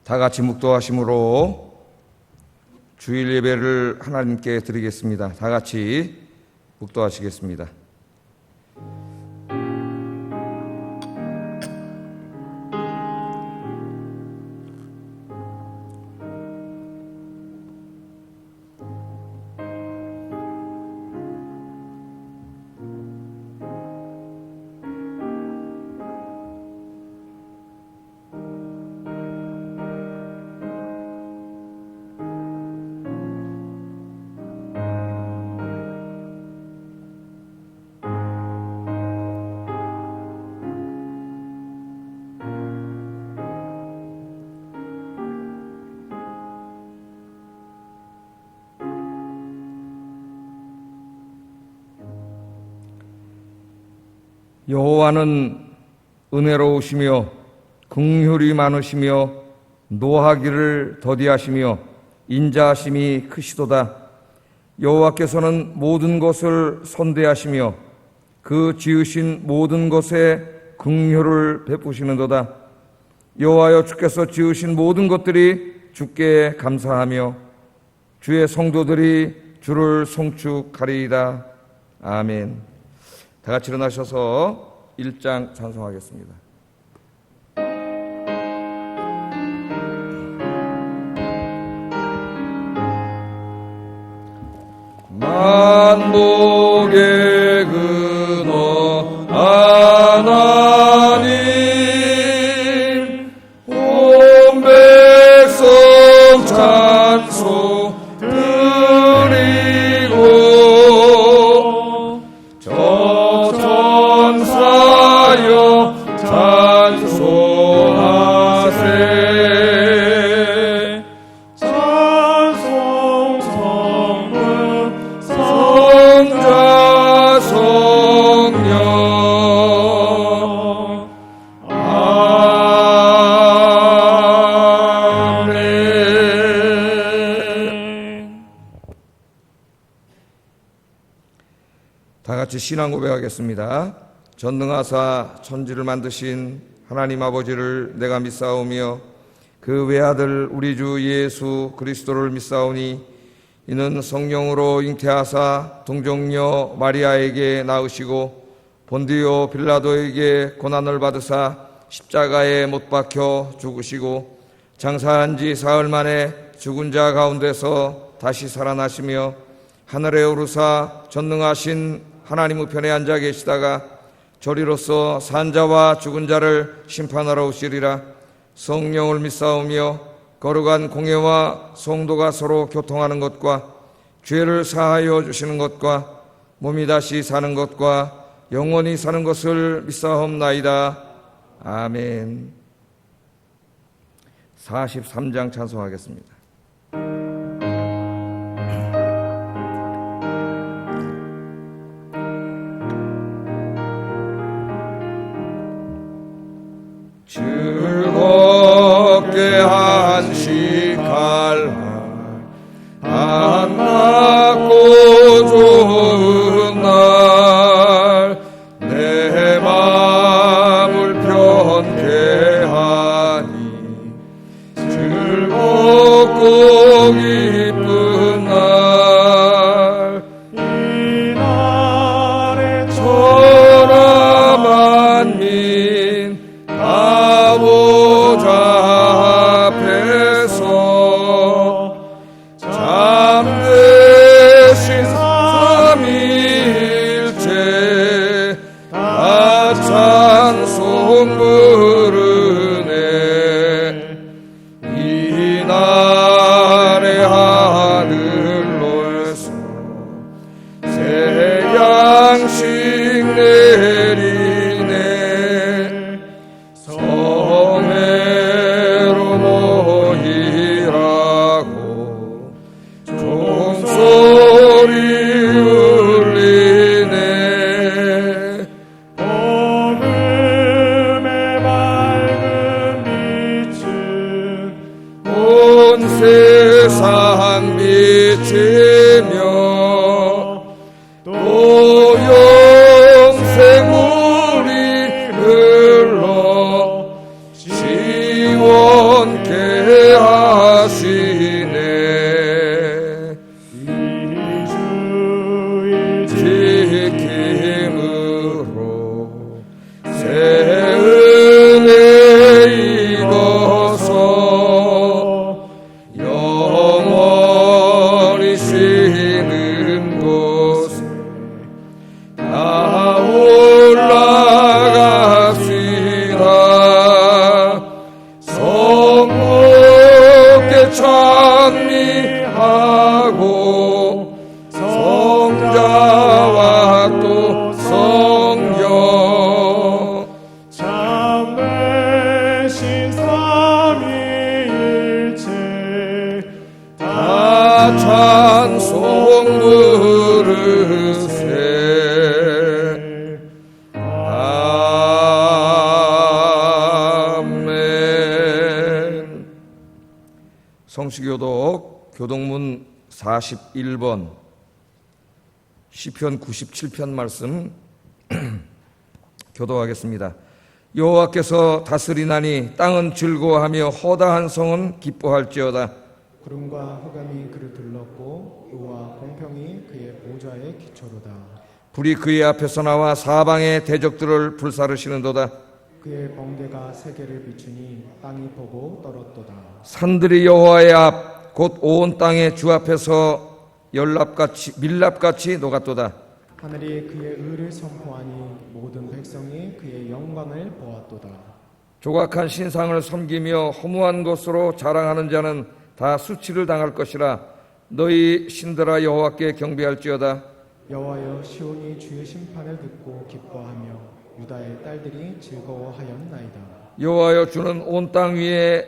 다 같이 묵도하심으로 주일 예배를 하나님께 드리겠습니다. 다 같이 묵도하시겠습니다. 여호와는 은혜로우시며 긍휼이 많으시며 노하기를 더디하시며 인자하심이 크시도다. 여호와께서는 모든 것을 선대하시며 그 지으신 모든 것에 긍휼을 베푸시는도다. 여호와여, 주께서 지으신 모든 것들이 주께 감사하며 주의 성도들이 주를 송축하리이다. 아멘. 다 같이 일어나셔서 1장 찬송하겠습니다. 만복의 근원 하나님, 온 백성 찬송 드리고 저 천사여 찬송하세. 찬송 성문 성자 성령 아멘. 다 같이 신앙 고백하겠습니다. 전능하사 천지를 만드신 하나님 아버지를 내가 믿사오며 그 외아들 우리 주 예수 그리스도를 믿사오니 이는 성령으로 잉태하사 동정녀 마리아에게 낳으시고 본디오 빌라도에게 고난을 받으사 십자가에 못 박혀 죽으시고 장사한 지 사흘 만에 죽은 자 가운데서 다시 살아나시며 하늘에 오르사 전능하신 하나님 우편에 앉아 계시다가 저리로서 산자와 죽은 자를 심판하러 오시리라. 성령을 믿사오며 거룩한 공예와 성도가 서로 교통하는 것과 죄를 사하여 주시는 것과 몸이 다시 사는 것과 영원히 사는 것을 믿사옵나이다. 아멘. 43장 찬송하겠습니다. 즐겁게 한식할 날 만나고 좋은 날 내 마음을 편케 하니 즐겁고 기쁜 날 이 날에 천하 만민 아버자 앞에서 잠드신 삼위일체 다 찬송 부르네. 이 날의 하늘로에서 새 양식 내리네. 성회로 모이라고 종소리 울리네. 복음의 밝은 빛은 온 세상 비치며 또 영생물이 흘러 시원케 찬송 부르세. 아멘. 성시교독 교독문 41번 시편 97편 말씀 교독하겠습니다. 여호와께서 다스리나니 땅은 즐거워하며 허다한 성은 기뻐할지어다. 구름과 흑암이 그를 둘렀고 의와 공평이 그의 보좌의 기초로다. 불이 그의 앞에서 나와 사방의 대적들을 불사르시는도다. 그의 번개가 세계를 비추니 땅이 보고 떨었도다. 산들이 여호와의 앞 곧 온 땅의 주 앞에서 밀랍같이 녹았도다. 하늘이 그의 의를 선포하니 모든 백성이 그의 영광을 보았도다. 조각한 신상을 섬기며 허무한 것으로 자랑하는 자는 다 수치를 당할 것이라. 너희 신들아 여호와께 경배할지어다. 여호와여, 시온이 주의 심판을 듣고 기뻐하며 유다의 딸들이 즐거워하였나이다. 여호와여, 주는 온 땅 위에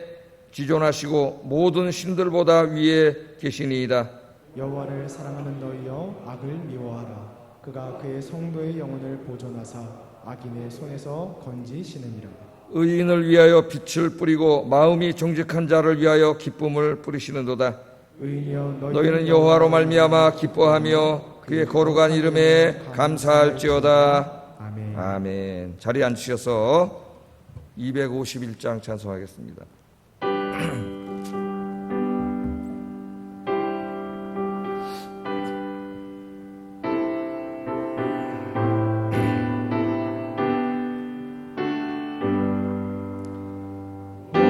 지존하시고 모든 신들보다 위에 계시니이다. 여호와를 사랑하는 너희여, 악을 미워하라. 그가 그의 성도의 영혼을 보존하사 악인의 손에서 건지시느니라. 의인을 위하여 빛을 뿌리고 마음이 정직한 자를 위하여 기쁨을 뿌리시는도다. 의인이여, 너희는 여호와로 말미암아 기뻐하며 그의 거룩한 이름에 감사할지어다. 아멘. 아멘. 자리에 앉으셔서 251장 찬송하겠습니다.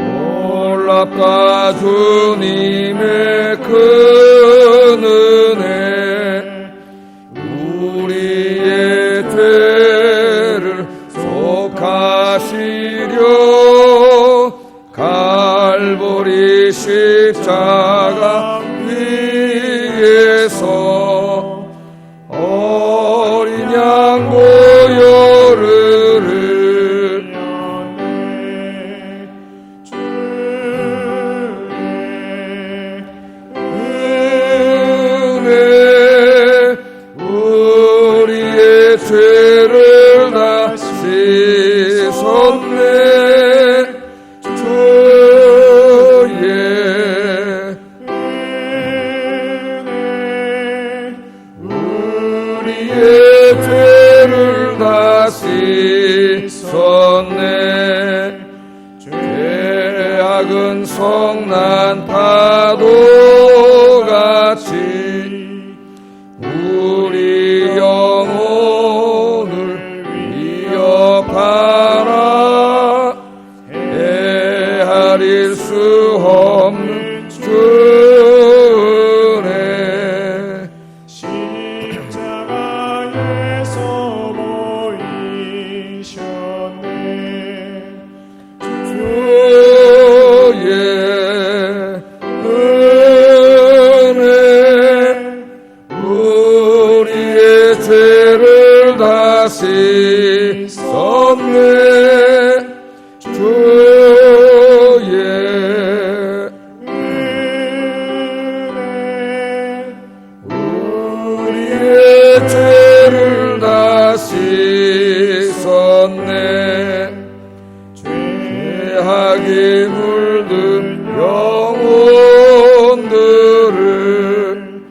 놀랍다 주님의 큰 은혜, 우리의 죄를 속하시려 갈보리 십자가 위에서 어린 양 보혈을 죄를 다 씻었네. 주의 은혜 우리의 죄를 다 씻었네. 죄악은 성난 파도같이 우리 영혼을 위협하라. 헤아릴 수 없는 주네. 십자가에서 보이셨네. 주의 은혜 우리의 죄를 다 씻었네. 주의 은혜 우리의 죄를 다 씻었네. 죄악이 물든 영혼들을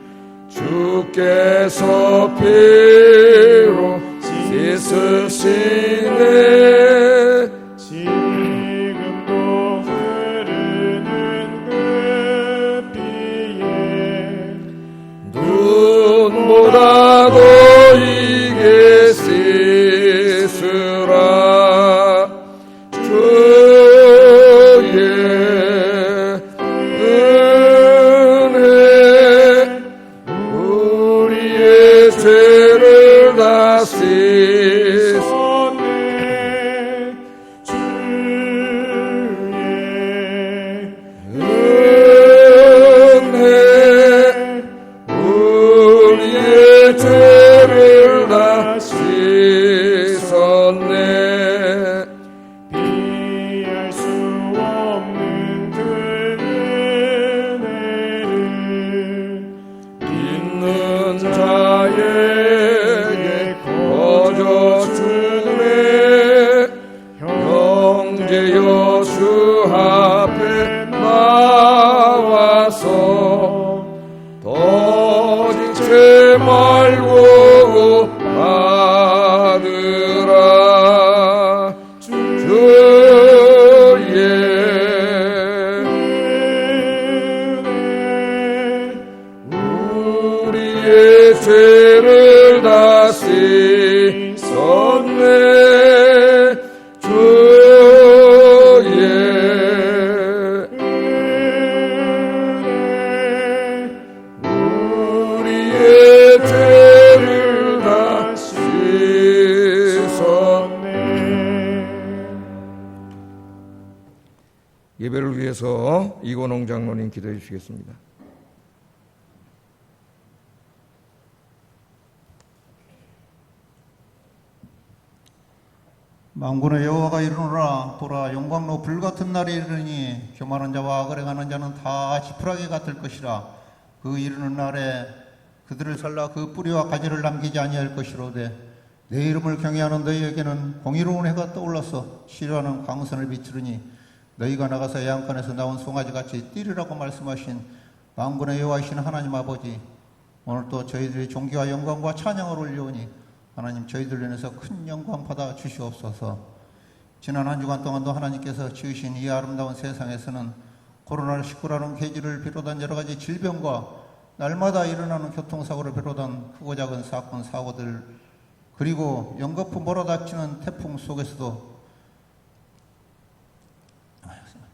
주께서 피로 씻으시네. 지금도 흐르는 그 피에 눈보다도 이게 씻으라. 주의 은혜 우리의 죄를 더디지 말고 받으라. 주의 우리의 죄를 다 씻었네. 예배를 위해서 이건홍 장로님 기도해 주시겠습니다. 만군의 여호와가 이르노라. 보라, 영광로 불같은 날이 이르니 교만한 자와 악을 행하는 자는 다 지푸라기 같을 것이라. 그 이르는 날에 그들을 살라 그 뿌리와 가지를 남기지 아니할 것이로되 내 이름을 경외하는 너희에게는 공의로운 해가 떠올라서 치료하는 광선을 비추르니 너희가 나가서 양간에서 나온 송아지같이 뛰리라고 말씀하신 만군의 여호와이신 하나님 아버지, 오늘도 저희들이 존귀와 영광과 찬양을 올려오니 하나님 저희들 인해서 큰 영광 받아 주시옵소서. 지난 한 주간 동안도 하나님께서 지으신 이 아름다운 세상에서는 코로나19라는 계기를 비롯한 여러 가지 질병과 날마다 일어나는 교통사고를 비롯한 크고 작은 사건 사고들, 그리고 연거푸 몰아닥치는 태풍 속에서도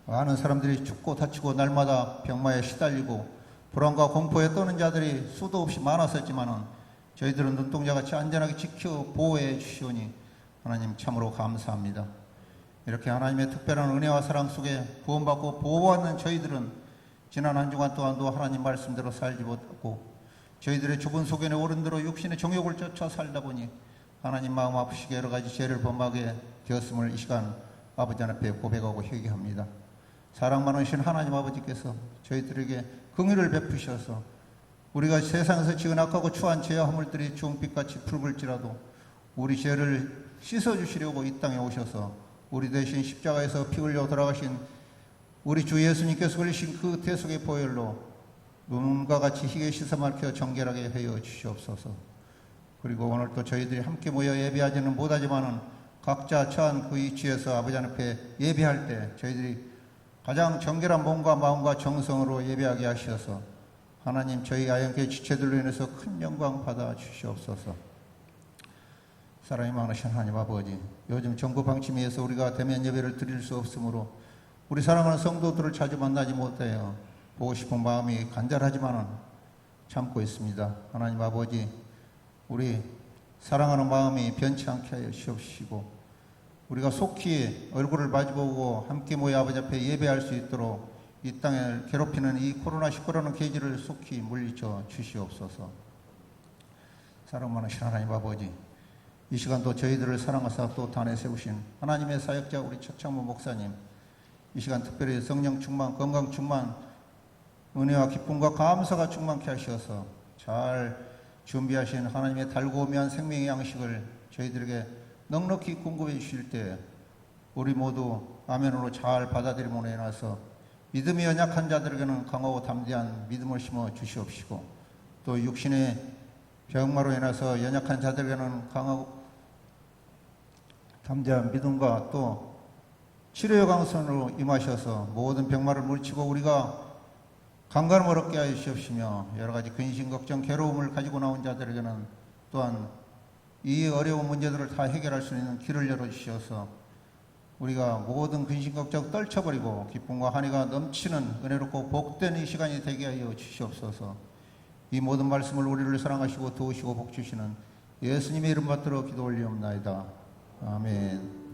많은 사람들이 죽고 다치고 날마다 병마에 시달리고 불안과 공포에 떠는 자들이 수도 없이 많았었지만은 저희들은 눈동자같이 안전하게 지켜 보호해 주시오니 하나님 참으로 감사합니다. 이렇게 하나님의 특별한 은혜와 사랑 속에 구원받고 보호받는 저희들은 지난 한 주간 동안도 하나님 말씀대로 살지 못하고 저희들의 죽은 속에는 오른대로 육신의 정욕을 쫓아 살다 보니 하나님 마음 아프시게 여러 가지 죄를 범하게 되었음을 이 시간 아버지 앞에 고백하고 회개합니다. 사랑 많으신 하나님 아버지께서 저희들에게 긍휼을 베푸셔서 우리가 세상에서 지은 악하고 추한 죄와 허물들이 주홍빛같이 붉을지라도 우리 죄를 씻어주시려고 이 땅에 오셔서 우리 대신 십자가에서 피 흘려 돌아가신 우리 주 예수님께서 흘리신 그 대속의 보혈로 눈과 같이 희게 씻어 막혀 정결하게 하여 주시옵소서. 그리고 오늘 또 저희들이 함께 모여 예배하지는 못하지만은 각자 처한 그 위치에서 아버지 앞에 예배할 때 저희들이 가장 정결한 몸과 마음과 정성으로 예배하게 하셔서 하나님 저희 아영교회 지체들로 인해서 큰 영광 받아 주시옵소서. 사랑이 많으신 하나님 아버지, 요즘 정부 방침에 의해서 우리가 대면 예배를 드릴 수 없으므로 우리 사랑하는 성도들을 자주 만나지 못해요. 보고 싶은 마음이 간절하지만은 참고 있습니다. 하나님 아버지, 우리 사랑하는 마음이 변치 않게 하여 주옵시고 우리가 속히 얼굴을 마주보고 함께 모여 아버지 앞에 예배할 수 있도록 이 땅을 괴롭히는 이 코로나19라는 계기를 속히 물리쳐 주시옵소서. 사랑 많으신 하나님 아버지, 이 시간도 저희들을 사랑하사 또 단에 세우신 하나님의 사역자 우리 최창모 목사님, 이 시간 특별히 성령 충만, 건강 충만, 은혜와 기쁨과 감사가 충만케 하셔서 잘 준비하신 하나님의 달고오미한 생명의 양식을 저희들에게 넉넉히 공급해 주실 때 우리 모두 아멘으로 잘 받아들임으로 인해서 믿음이 연약한 자들에게는 강하고 담대한 믿음을 심어 주시옵시고 또 육신의 병마로 인해서 연약한 자들에게는 강하고 담대한 믿음과 또 치료의 강선으로 임하셔서 모든 병마를 물리치고 우리가 강건함을 얻게 하여 주시옵시며 여러 가지 근심, 걱정, 괴로움을 가지고 나온 자들에게는 또한 이 어려운 문제들을 다 해결할 수 있는 길을 열어주셔서 우리가 모든 근심, 걱정 떨쳐버리고 기쁨과 환희가 넘치는 은혜롭고 복된 이 시간이 되게 하여 주시옵소서. 이 모든 말씀을 우리를 사랑하시고 도우시고 복주시는 예수님의 이름 받들어 기도 올리옵나이다. 아멘.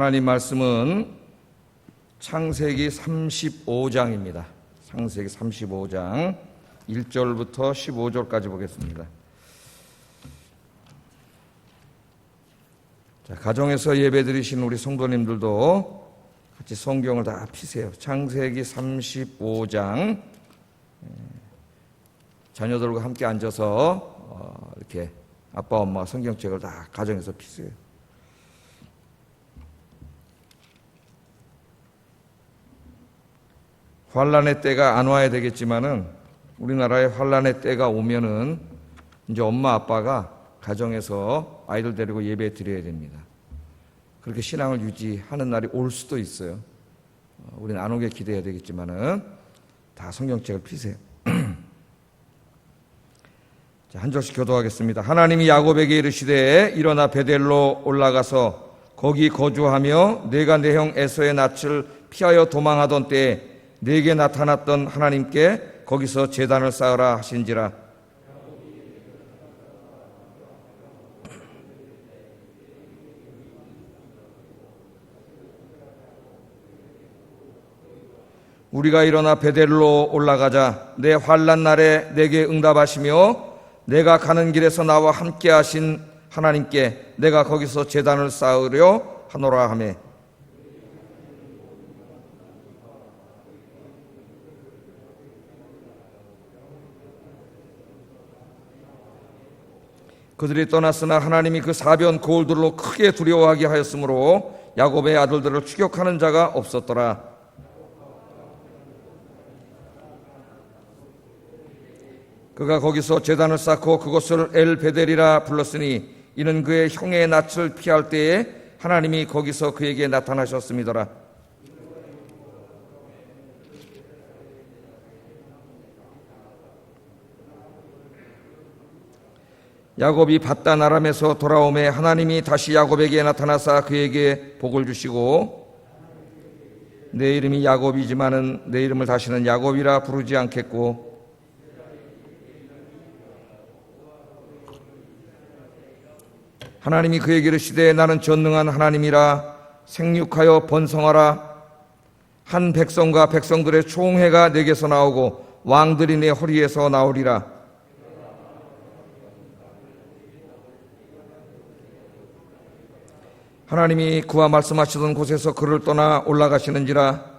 하나님 말씀은 창세기 35장입니다. 창세기 35장 1절부터 15절까지 보겠습니다. 자, 가정에서 예배드리신 우리 성도님들도 같이 성경을 다 피세요. 창세기 35장. 자녀들과 함께 앉아서 이렇게 아빠 엄마 성경책을 다 가정에서 피세요. 환란의 때가 안 와야 되겠지만은 우리나라에 환란의 때가 오면은 이제 엄마 아빠가 가정에서 아이들 데리고 예배 드려야 됩니다. 그렇게 신앙을 유지하는 날이 올 수도 있어요. 우리는 안 오게 기대해야 되겠지만은 다 성경책을 피세요. 자, 한 절씩 교도하겠습니다. 하나님이 야곱에게 이르시되 일어나 베델로 올라가서 거기 거주하며 내가 내 형 에서의 낯을 피하여 도망하던 때에 내게 나타났던 하나님께 거기서 제단을 쌓으라 하신지라. 우리가 일어나 베델로 올라가자. 내 환난 날에 내게 응답하시며 내가 가는 길에서 나와 함께 하신 하나님께 내가 거기서 제단을 쌓으려 하노라 하매. 그들이 떠났으나 하나님이 그 사변 고을들로 크게 두려워하게 하였으므로 야곱의 아들들을 추격하는 자가 없었더라. 그가 거기서 제단을 쌓고 그곳을 엘베델이라 불렀으니 이는 그의 형의 낯을 피할 때에 하나님이 거기서 그에게 나타나셨음이더라. 야곱이 밧단 아람에서 돌아오매 하나님이 다시 야곱에게 나타나사 그에게 복을 주시고 내 이름이 야곱이지만은 내 이름을 다시는 야곱이라 부르지 않겠고 하나님이 그에게 이르시되 나는 전능한 하나님이라 생육하여 번성하라. 한 백성과 백성들의 총회가 내게서 나오고 왕들이 내 허리에서 나오리라. 하나님이 그와 말씀하시던 곳에서 그를 떠나 올라가시는지라.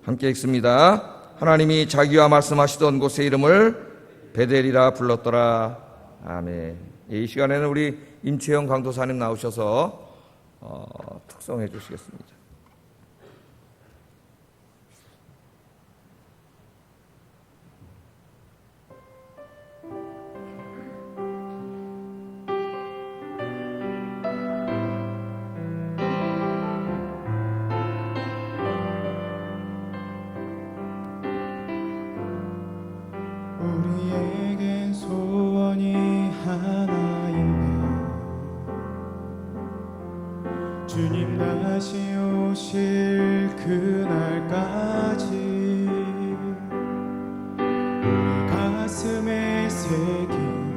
함께 읽습니다. 하나님이 자기와 말씀하시던 곳의 이름을 베델이라 불렀더라. 아멘. 이 시간에는 우리 임채영 강도사님 나오셔서 특성해 주시겠습니다. 우리에겐 소원이 하나 있네. 주님 다시 오실 그날까지 우리 가슴에 새긴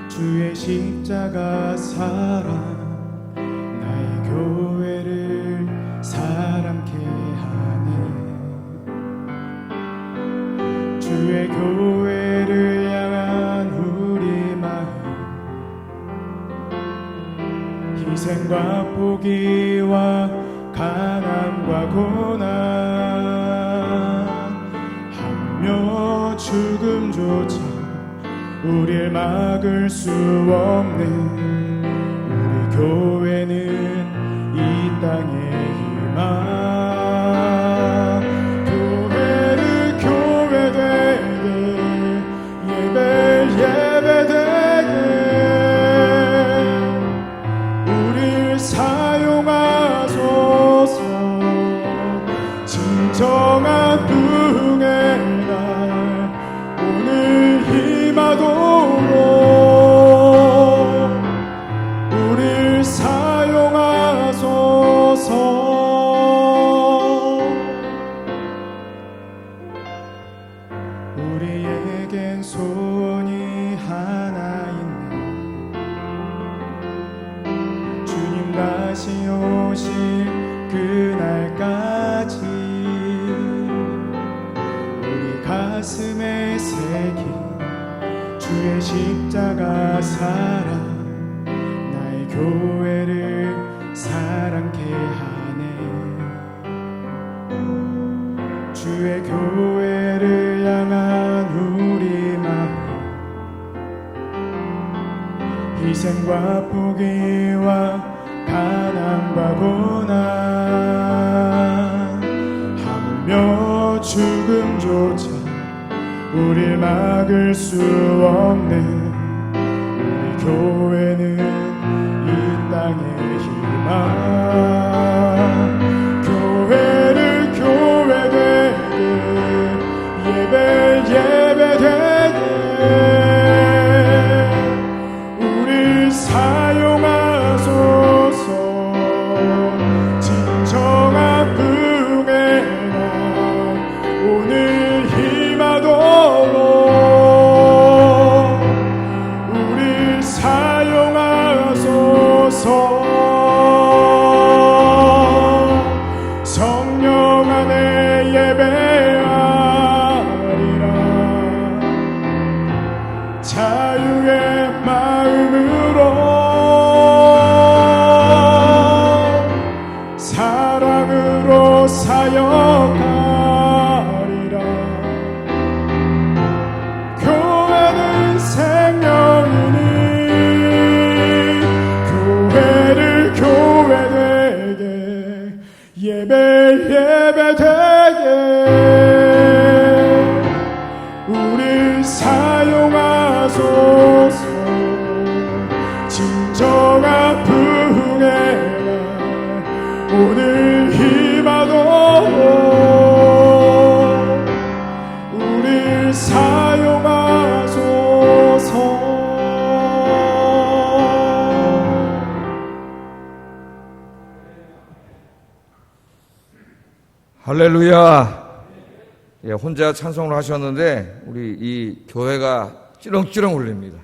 주의 십자가 사랑 나의 교회를 사랑케 하네. 주의 교회를 향한 우리 마음 희생과 포기와 가난과 고난 하며 죽음조차 우릴 막을 수 없는 우리 교회는 이 땅의 희망. 정한 응의 날 오늘 힘하도록 우릴 사용하소서. 오실 그날까지 우리 가슴에 새긴 주의 십자가 사랑 나의 교회를 사랑케 하네. 주의 교회를 향한 우리 마음 희생과 포기와 가난과 고난 하물며 죽음조차 우릴 막을 수 없는 우리 교회는 이 땅의 희망. 교회를 교회되게 예배 예배되게 우릴 사용하소서. 진정한 부흥의 날 오늘 힘하도록 우릴 사용하소서. 성령 안에 예배하리라. 자유의 마음으로 사랑으로 사역하리라. 교회는 생명이니 교회를 교회되게 예배 예배되게 우릴 사용하소서. 진정한 부흥의 날 오늘 힘하도록 우릴 사용하소서. 할렐루야. 예, 혼자 찬송을 하셨는데 우리 이 교회가 찌렁찌렁 울립니다.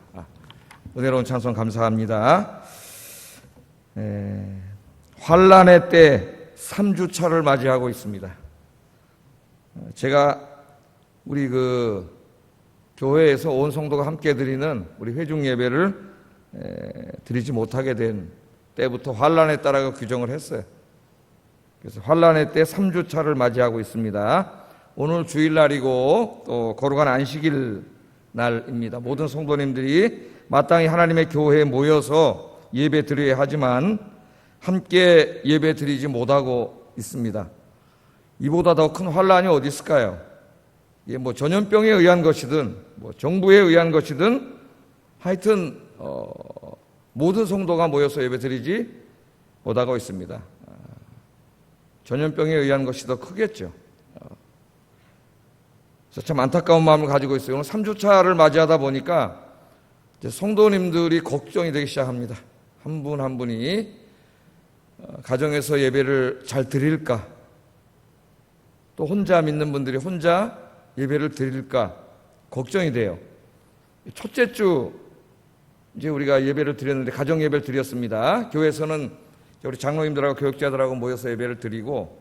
은혜로운 찬송 감사합니다. 환란의 때 3주차를 맞이하고 있습니다. 제가 우리 교회에서 온 성도가 함께 드리는 우리 회중 예배를 드리지 못하게 된 때부터 환란에 따라 규정을 했어요. 그래서 환란의 때 3주차를 맞이하고 있습니다. 오늘 주일날이고 또 거룩한 안식일 날입니다. 모든 성도님들이 마땅히 하나님의 교회에 모여서 예배 드려야 하지만 함께 예배 드리지 못하고 있습니다. 이보다 더 큰 환란이 어디 있을까요? 이게 전염병에 의한 것이든 정부에 의한 것이든 하여튼 모든 성도가 모여서 예배 드리지 못하고 있습니다. 전염병에 의한 것이 더 크겠죠. 그래서 참 안타까운 마음을 가지고 있어요. 오늘 3주차를 맞이하다 보니까 이제 성도님들이 걱정이 되기 시작합니다. 한 분 한 분이 가정에서 예배를 잘 드릴까? 또 혼자 믿는 분들이 혼자 예배를 드릴까? 걱정이 돼요. 첫째 주 이제 우리가 예배를 드렸는데 가정 예배를 드렸습니다. 교회에서는 우리 장로님들하고 교육자들하고 모여서 예배를 드리고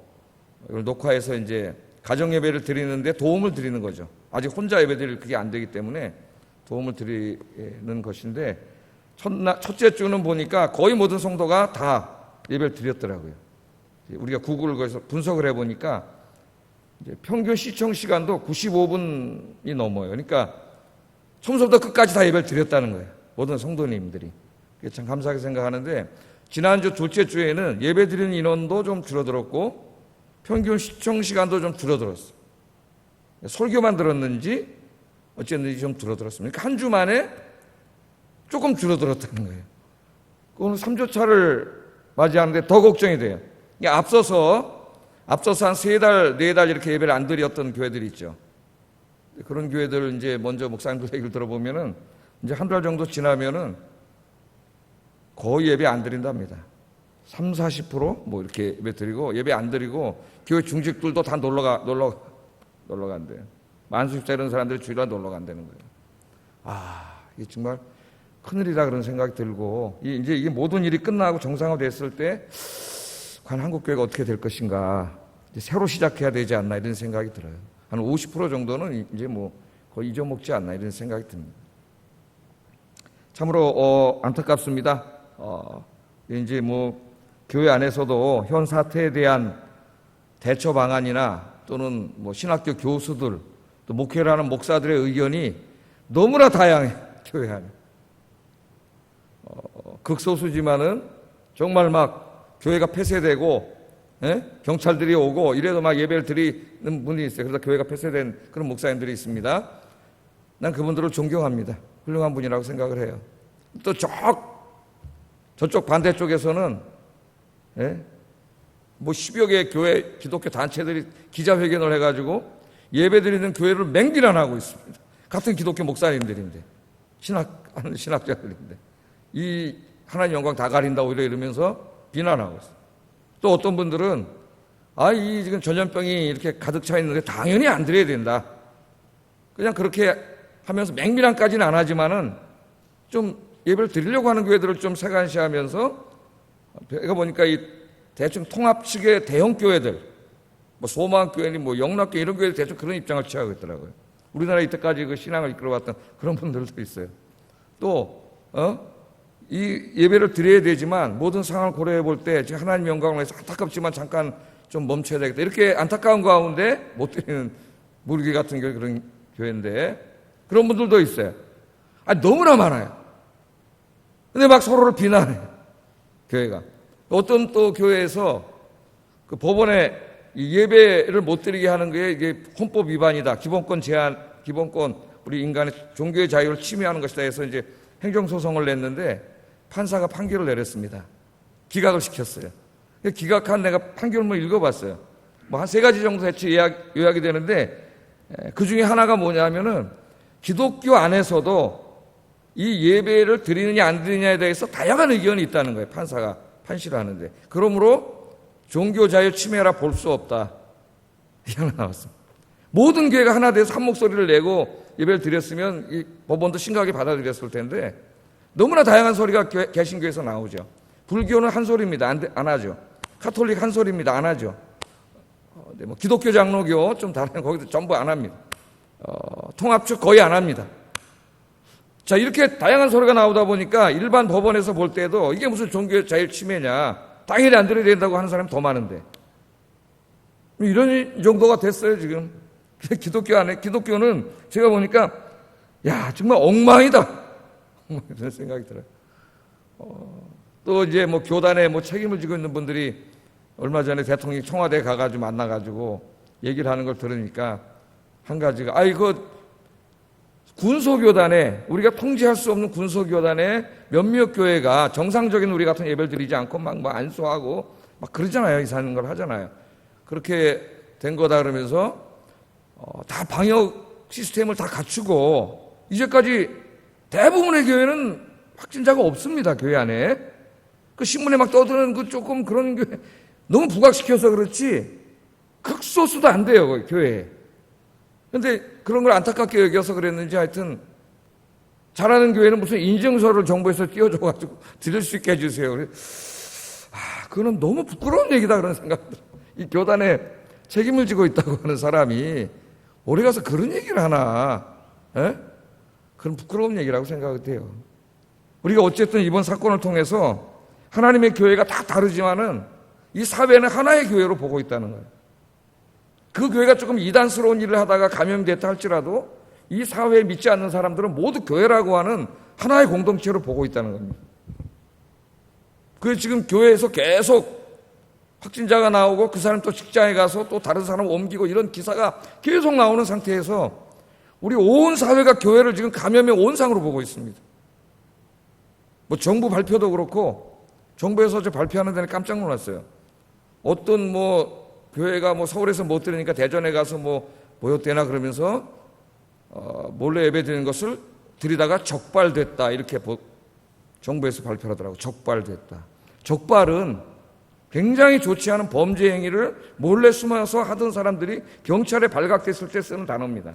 이걸 녹화해서 이제 가정 예배를 드리는데 도움을 드리는 거죠. 아직 혼자 예배 드릴 그게 안 되기 때문에 도움을 드리는 것인데 첫째 주는 보니까 거의 모든 성도가 다 예배를 드렸더라고요. 우리가 구글을 거기서 분석을 해보니까 이제 평균 시청 시간도 95분이 넘어요. 그러니까 처음부터 끝까지 다 예배를 드렸다는 거예요. 모든 성도님들이. 그게 참 감사하게 생각하는데 지난주 둘째 주에는 예배 드리는 인원도 좀 줄어들었고 평균 시청 시간도 좀 줄어들었어요. 설교만 들었는지 어쨌는지 좀 줄어들었습니다. 그러니까 한 주 만에 조금 줄어들었다는 거예요. 오늘 3주차를 맞이하는데 더 걱정이 돼요. 앞서서 한 3달, 4달 이렇게 예배를 안 드렸던 교회들이 있죠. 그런 교회들 이제 먼저 목사님들 얘기를 들어보면은 이제 한 달 정도 지나면은 거의 예배 안 드린답니다. 30-40% 뭐 이렇게 예배 드리고 예배 안 드리고 교회 중직들도 다 놀러 간대요. 만수집사 이런 사람들이 주일날 놀러 간다는 거예요. 이게 정말 큰일이다 그런 생각이 들고, 이제 이게 모든 일이 끝나고 정상화됐을 때 과연 한국교회가 어떻게 될 것인가, 이제 새로 시작해야 되지 않나 이런 생각이 들어요. 한 50% 정도는 이제 뭐 거의 잊어먹지 않나 이런 생각이 듭니다. 참으로 안타깝습니다. 이제 뭐 교회 안에서도 현 사태에 대한 대처 방안이나 또는 뭐 신학교 교수들 또 목회를 하는 목사들의 의견이 너무나 다양해. 교회 안에 극소수지만은 정말 막 교회가 폐쇄되고 경찰들이 오고 이래도 막 예배를 드리는 분이 있어요. 그래서 교회가 폐쇄된 그런 목사님들이 있습니다. 난 그분들을 존경합니다. 훌륭한 분이라고 생각을 해요. 또 저쪽 반대쪽에서는 뭐 10여 개의 교회 기독교 단체들이 기자회견을 해가지고 예배드리는 교회를 맹비난하고 있습니다. 같은 기독교 목사님들인데 신학자들인데 이 하나님 영광 다 가린다 오히려 이러면서 비난하고 있어요. 또 어떤 분들은 이 지금 전염병이 이렇게 가득 차 있는데 당연히 안 드려야 된다. 그냥 그렇게 하면서 맹비난까지는 안 하지만은 좀 예배를 드리려고 하는 교회들을 좀 세간시하면서 제가 보니까 이 대충 통합식의 대형 교회들, 뭐 소망교회니 뭐 영락교회 이런 교회들 대충 그런 입장을 취하고 있더라고요. 우리나라 이때까지 그 신앙을 이끌어왔던 그런 분들도 있어요. 또 이 예배를 드려야 되지만 모든 상황을 고려해 볼 때 지금 하나님 영광을 위해서 안타깝지만 잠깐 좀 멈춰야 되겠다. 이렇게 안타까운 가운데 못 드리는 무리교 같은 교회 그런 교회인데 그런 분들도 있어요. 너무나 많아요. 근데 막 서로를 비난해요. 교회가. 어떤 또 교회에서 그 법원에 이 예배를 못 드리게 하는 게 이게 헌법 위반이다. 기본권 제한, 기본권 우리 인간의 종교의 자유를 침해하는 것이다 해서 이제 행정소송을 냈는데 판사가 판결을 내렸습니다. 기각을 시켰어요. 기각한 내가 판결문을 읽어봤어요. 뭐 한 3가지 정도 대체 요약이 되는데 그 중에 하나가 뭐냐면은 기독교 안에서도 이 예배를 드리느냐 안 드리느냐에 대해서 다양한 의견이 있다는 거예요. 판사가 판시를 하는데. 그러므로 종교 자유 침해라 볼 수 없다. 이게 하나 나왔습니다. 모든 교회가 하나 돼서 한 목소리를 내고 예배를 드렸으면 이 법원도 심각하게 받아들였을 텐데 너무나 다양한 소리가 개신교에서 나오죠. 불교는 한 소리입니다. 안 하죠. 카톨릭 한 소리입니다. 안 하죠. 뭐 기독교 장로교 좀 다른 거기도 전부 안 합니다. 통합 측 거의 안 합니다. 자, 이렇게 다양한 소리가 나오다 보니까 일반 법원에서 볼 때도 이게 무슨 종교 자유 침해냐, 당연히 안 드려야 된다고 하는 사람이 더 많은데 이런 정도가 됐어요 지금. 기독교 안에 기독교는 제가 보니까 정말 엉망이다 그런 생각이 들어요. 또 이제 뭐 교단에 뭐 책임을 지고 있는 분들이 얼마 전에 대통령이 청와대에 가가지고 만나가지고 얘기를 하는 걸 들으니까 한 가지가 이거 군소교단에 우리가 통제할 수 없는 군소교단에 몇몇 교회가 정상적인 우리 같은 예배를 드리지 않고 막 안수하고 막 그러잖아요. 이사하는 걸 하잖아요. 그렇게 된 거다 그러면서 다 방역 시스템을 다 갖추고 이제까지 대부분의 교회는 확진자가 없습니다. 교회 안에. 그 신문에 막 떠드는 그 조금 그런 교회 너무 부각시켜서 그렇지 극소수도 안 돼요. 교회에. 근데 그런 걸 안타깝게 여겨서 그랬는지 하여튼 잘하는 교회는 무슨 인증서를 정부에서 띄워줘가지고 드릴 수 있게 해주세요. 그래. 그거는 너무 부끄러운 얘기다 그런 생각들. 이 교단에 책임을 지고 있다고 하는 사람이 어디 가서 그런 얘기를 하나? 그런 부끄러운 얘기라고 생각이 돼요. 우리가 어쨌든 이번 사건을 통해서 하나님의 교회가 다 다르지만은 이 사회는 하나의 교회로 보고 있다는 거예요. 그 교회가 조금 이단스러운 일을 하다가 감염됐다 할지라도 이 사회에 믿지 않는 사람들은 모두 교회라고 하는 하나의 공동체로 보고 있다는 겁니다. 그래서 지금 교회에서 계속 확진자가 나오고 그 사람 또 직장에 가서 또 다른 사람 옮기고 이런 기사가 계속 나오는 상태에서 우리 온 사회가 교회를 지금 감염의 온상으로 보고 있습니다. 뭐 정부 발표도 그렇고 정부에서 저 발표하는 데는 깜짝 놀랐어요. 어떤 뭐 교회가 뭐 서울에서 못 드리니까 대전에 가서 뭐 모였대나 그러면서 몰래 예배 드리는 것을 드리다가 적발됐다 이렇게 정부에서 발표를 하더라고요. 적발됐다. 적발은 굉장히 좋지 않은 범죄 행위를 몰래 숨어서 하던 사람들이 경찰에 발각됐을 때 쓰는 단어입니다.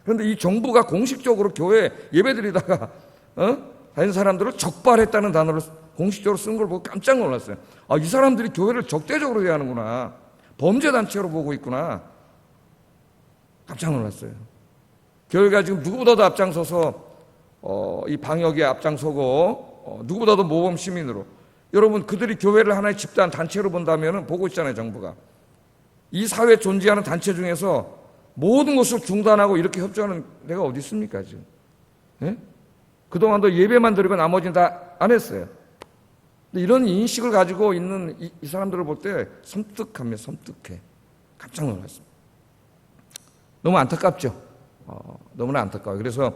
그런데 이 정부가 공식적으로 교회 예배 드리다가 다른 사람들을 적발했다는 단어를 공식적으로 쓴 걸 보고 깜짝 놀랐어요. 아, 이 사람들이 교회를 적대적으로 대하는구나. 범죄단체로 보고 있구나. 깜짝 놀랐어요. 교회가 지금 누구보다도 앞장서서 이 방역에 앞장서고 누구보다도 모범 시민으로, 여러분 그들이 교회를 하나의 집단 단체로 본다면 보고 있잖아요. 정부가 이 사회에 존재하는 단체 중에서 모든 것을 중단하고 이렇게 협조하는 데가 어디 있습니까 지금? 예? 그동안도 예배만 드리고 나머지는 다 안 했어요. 근데 이런 인식을 가지고 있는 이 사람들을 볼 때 섬뜩합니다. 섬뜩해. 깜짝 놀랐습니다. 너무 안타깝죠. 너무나 안타까워요. 그래서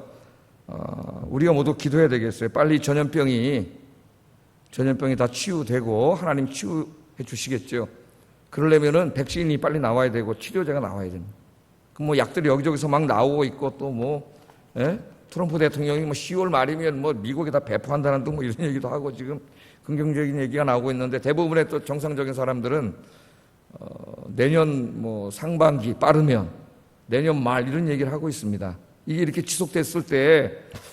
우리가 모두 기도해야 되겠어요. 빨리 전염병이 다 치유되고 하나님 치유해 주시겠죠. 그러려면은 백신이 빨리 나와야 되고 치료제가 나와야 됩니다. 그럼 뭐 약들이 여기저기서 막 나오고 있고 또 뭐 트럼프 대통령이 뭐 10월 말이면 뭐 미국에다 배포한다는 등 뭐 이런 얘기도 하고 지금 긍정적인 얘기가 나오고 있는데, 대부분의 또 정상적인 사람들은 내년 뭐 상반기 빠르면 내년 말 이런 얘기를 하고 있습니다. 이게 이렇게 지속됐을 때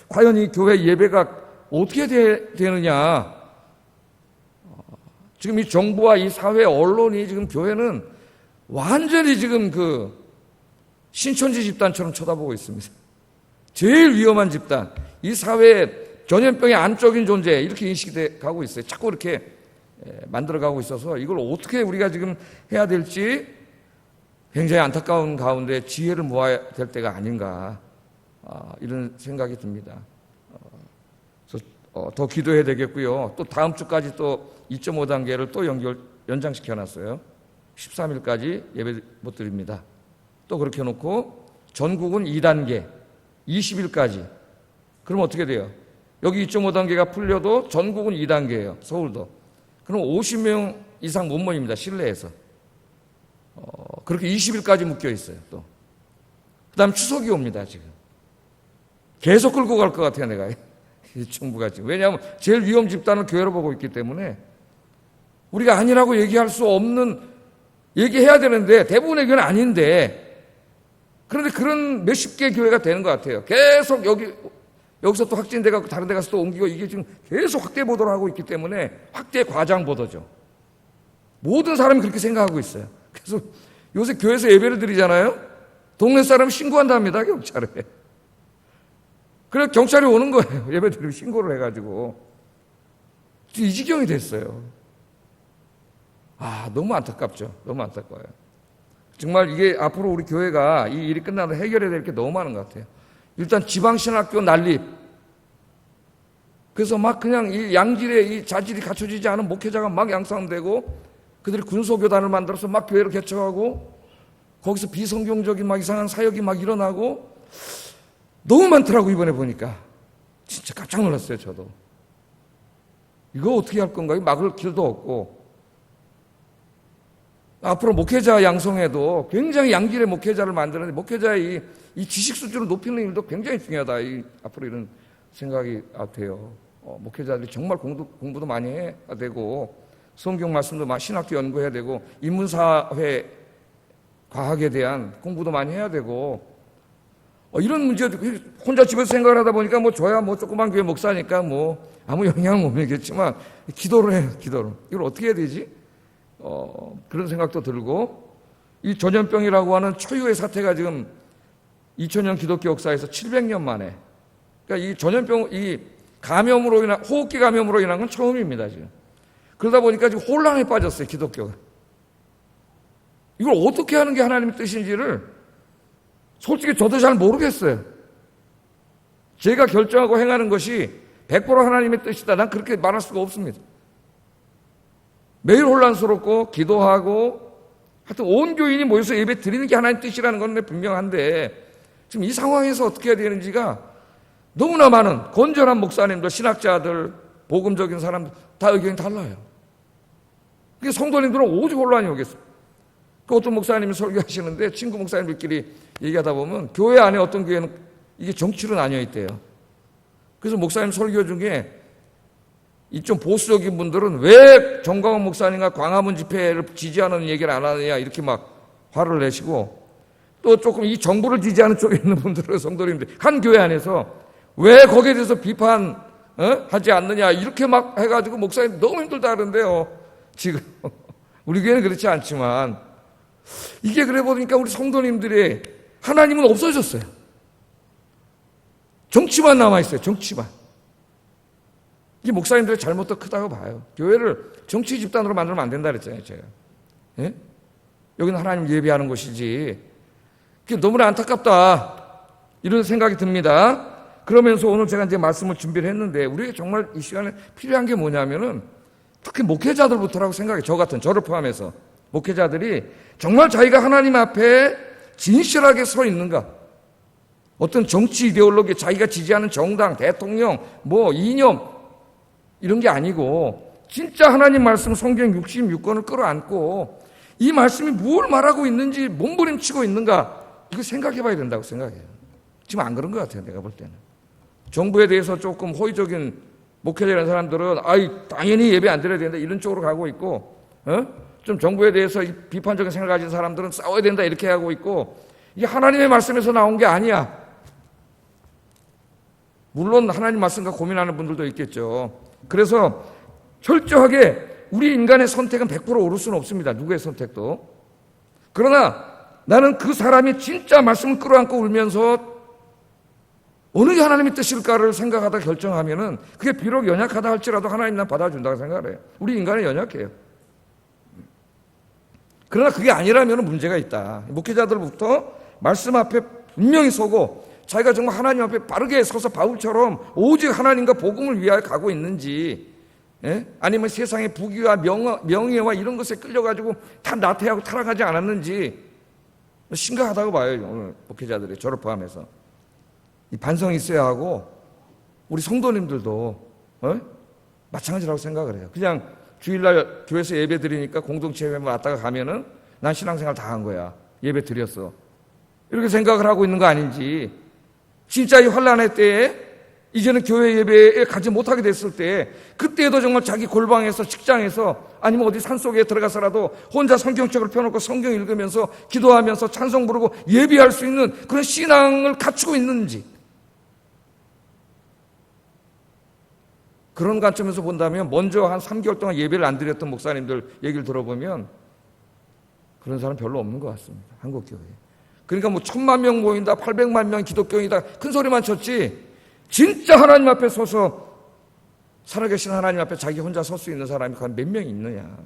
과연 이 교회 예배가 어떻게 되느냐. 지금 이 정부와 이 사회 언론이 지금 교회는 완전히 지금 그 신천지 집단처럼 쳐다보고 있습니다. 제일 위험한 집단, 이 사회에 전염병의 안적인 존재 이렇게 인식이 가고 있어요. 자꾸 이렇게 만들어가고 있어서 이걸 어떻게 우리가 지금 해야 될지 굉장히 안타까운 가운데 지혜를 모아야 될 때가 아닌가, 이런 생각이 듭니다. 그래서 더 기도해야 되겠고요. 또 다음 주까지 또 2.5단계를 또 연장시켜 놨어요. 13일까지 예배 못 드립니다. 또 그렇게 해놓고 전국은 2단계 20일까지. 그럼 어떻게 돼요? 여기 2.5단계가 풀려도 전국은 2단계예요. 서울도. 그럼 50명 이상 못 모입니다. 실내에서. 그렇게 20일까지 묶여 있어요. 또. 그 다음 추석이 옵니다. 지금. 계속 끌고 갈 것 같아요. 내가. 이 정부가 지금. 왜냐하면 제일 위험 집단을 교회로 보고 있기 때문에 우리가 아니라고 얘기할 수 없는, 얘기해야 되는데 대부분의 교회는 아닌데, 그런데 그런 몇십 개 교회가 되는 것 같아요. 계속 여기서 또 확진돼가고 다른 데 가서 또 옮기고, 이게 지금 계속 확대 보도를 하고 있기 때문에 확대 과장 보도죠. 모든 사람이 그렇게 생각하고 있어요. 그래서 요새 교회에서 예배를 드리잖아요. 동네 사람 신고한답니다. 경찰에. 그래서 경찰이 오는 거예요. 예배 드리고 신고를 해가지고. 이 지경이 됐어요. 너무 안타깝죠. 너무 안타까워요. 정말 이게 앞으로 우리 교회가 이 일이 끝나도 해결해야 될 게 너무 많은 것 같아요. 일단 지방신학교 난립. 그래서 막 그냥 이 양질의 이 자질이 갖춰지지 않은 목회자가 막 양성되고, 그들이 군소교단을 만들어서 막 교회를 개척하고, 거기서 비성경적인 막 이상한 사역이 막 일어나고, 너무 많더라고. 이번에 보니까 진짜 깜짝 놀랐어요. 저도 이거 어떻게 할 건가, 막을 길도 없고. 앞으로 목회자 양성에도 굉장히 양질의 목회자를 만드는데, 목회자의 이 지식 수준을 높이는 일도 굉장히 중요하다. 앞으로 이런 생각이 돼요. 목회자들이 정말 공부도 많이 해야 되고, 성경 말씀도 신학교 연구해야 되고, 인문사회 과학에 대한 공부도 많이 해야 되고, 이런 문제도 혼자 집에서 생각을 하다 보니까 뭐 저야 뭐 조그만 교회 목사니까 뭐 아무 영향은 못 미겠지만 기도를 해요. 기도를. 이걸 어떻게 해야 되지? 그런 생각도 들고, 이 전염병이라고 하는 초유의 사태가 지금 2000년 기독교 역사에서 700년 만에, 그러니까 이 전염병, 이 감염으로 인한, 호흡기 감염으로 인한 건 처음입니다, 지금. 그러다 보니까 지금 혼란에 빠졌어요, 기독교가. 이걸 어떻게 하는 게 하나님의 뜻인지를 솔직히 저도 잘 모르겠어요. 제가 결정하고 행하는 것이 100% 하나님의 뜻이다, 난 그렇게 말할 수가 없습니다. 매일 혼란스럽고 기도하고, 하여튼 온 교인이 모여서 예배 드리는 게 하나님의 뜻이라는 건 분명한데, 지금 이 상황에서 어떻게 해야 되는지가 너무나 많은 건전한 목사님들, 신학자들, 복음적인 사람들 다 의견이 달라요. 그게 성도님들은 오직 혼란이 오겠어요. 그 어떤 목사님이 설교하시는데 친구 목사님들끼리 얘기하다 보면 교회 안에 어떤 교회는 이게 정치로 나뉘어 있대요. 그래서 목사님 설교 중에 이 좀 보수적인 분들은 왜 정광훈 목사님과 광화문 집회를 지지하는 얘기를 안 하느냐 이렇게 막 화를 내시고, 또 조금 이 정부를 지지하는 쪽에 있는 분들은 성도님들 한 교회 안에서 왜 거기에 대해서 비판을 하지 않느냐 이렇게 막 해가지고 목사님 너무 힘들다 그러는데요. 지금 우리 교회는 그렇지 않지만 이게 그래 보니까 우리 성도님들의 하나님은 없어졌어요. 정치만 남아있어요. 정치만. 이게 목사님들의 잘못도 크다고 봐요. 교회를 정치 집단으로 만들면 안 된다 그랬잖아요. 제가. 예? 여기는 하나님 예배하는 곳이지. 그게 너무나 안타깝다 이런 생각이 듭니다. 그러면서 오늘 제가 이제 말씀을 준비를 했는데 우리가 정말 이 시간에 필요한 게 뭐냐면은 특히 목회자들부터라고 생각해요. 저 같은 저를 포함해서 목회자들이 정말 자기가 하나님 앞에 진실하게 서 있는가. 어떤 정치 이데올로기, 자기가 지지하는 정당, 대통령, 뭐 이념 이런 게 아니고 진짜 하나님 말씀 성경 66권을 끌어안고 이 말씀이 뭘 말하고 있는지 몸부림치고 있는가 이거 생각해 봐야 된다고 생각해요. 지금 안 그런 것 같아요. 내가 볼 때는. 정부에 대해서 조금 호의적인 목회자라는 사람들은 당연히 예배 안 드려야 된다 이런 쪽으로 가고 있고 좀 정부에 대해서 비판적인 생각을 가진 사람들은 싸워야 된다 이렇게 하고 있고 이게 하나님의 말씀에서 나온 게 아니야. 물론 하나님 말씀과 고민하는 분들도 있겠죠. 그래서 철저하게 우리 인간의 선택은 100% 옳을 수는 없습니다. 누구의 선택도. 그러나 나는 그 사람이 진짜 말씀을 끌어안고 울면서 어느 게 하나님의 뜻일까를 생각하다 결정하면은 그게 비록 연약하다 할지라도 하나님 난 받아준다고 생각을 해요. 우리 인간은 연약해요. 그러나 그게 아니라면 문제가 있다. 목회자들부터 말씀 앞에 분명히 서고 자기가 정말 하나님 앞에 바르게 서서 바울처럼 오직 하나님과 복음을 위하여 가고 있는지 아니면 세상의 부귀와 명예와 이런 것에 끌려가지고 다 나태하고 타락하지 않았는지 심각하다고 봐요. 오늘 목회자들이 저를 포함해서. 이 반성이 있어야 하고 우리 성도님들도 마찬가지라고 생각을 해요. 그냥 주일날 교회에서 예배 드리니까 공동체 예배만 왔다가 가면은 난 신앙생활 다 한 거야. 예배 드렸어. 이렇게 생각을 하고 있는 거 아닌지 진짜 이 환난의 때에 이제는 교회 예배에 가지 못하게 됐을 때 그때에도 정말 자기 골방에서 직장에서 아니면 어디 산속에 들어가서라도 혼자 성경책을 펴놓고 성경 읽으면서 기도하면서 찬송 부르고 예배할 수 있는 그런 신앙을 갖추고 있는지 그런 관점에서 본다면 먼저 한 3개월 동안 예배를 안 드렸던 목사님들 얘기를 들어보면 그런 사람 별로 없는 것 같습니다. 한국교회에. 그러니까 뭐 1000만 명 모인다 800만 명 기독교인이다 큰 소리만 쳤지 진짜 하나님 앞에 서서 살아계신 하나님 앞에 자기 혼자 설 수 있는 사람이 과연 몇 명이 있느냐.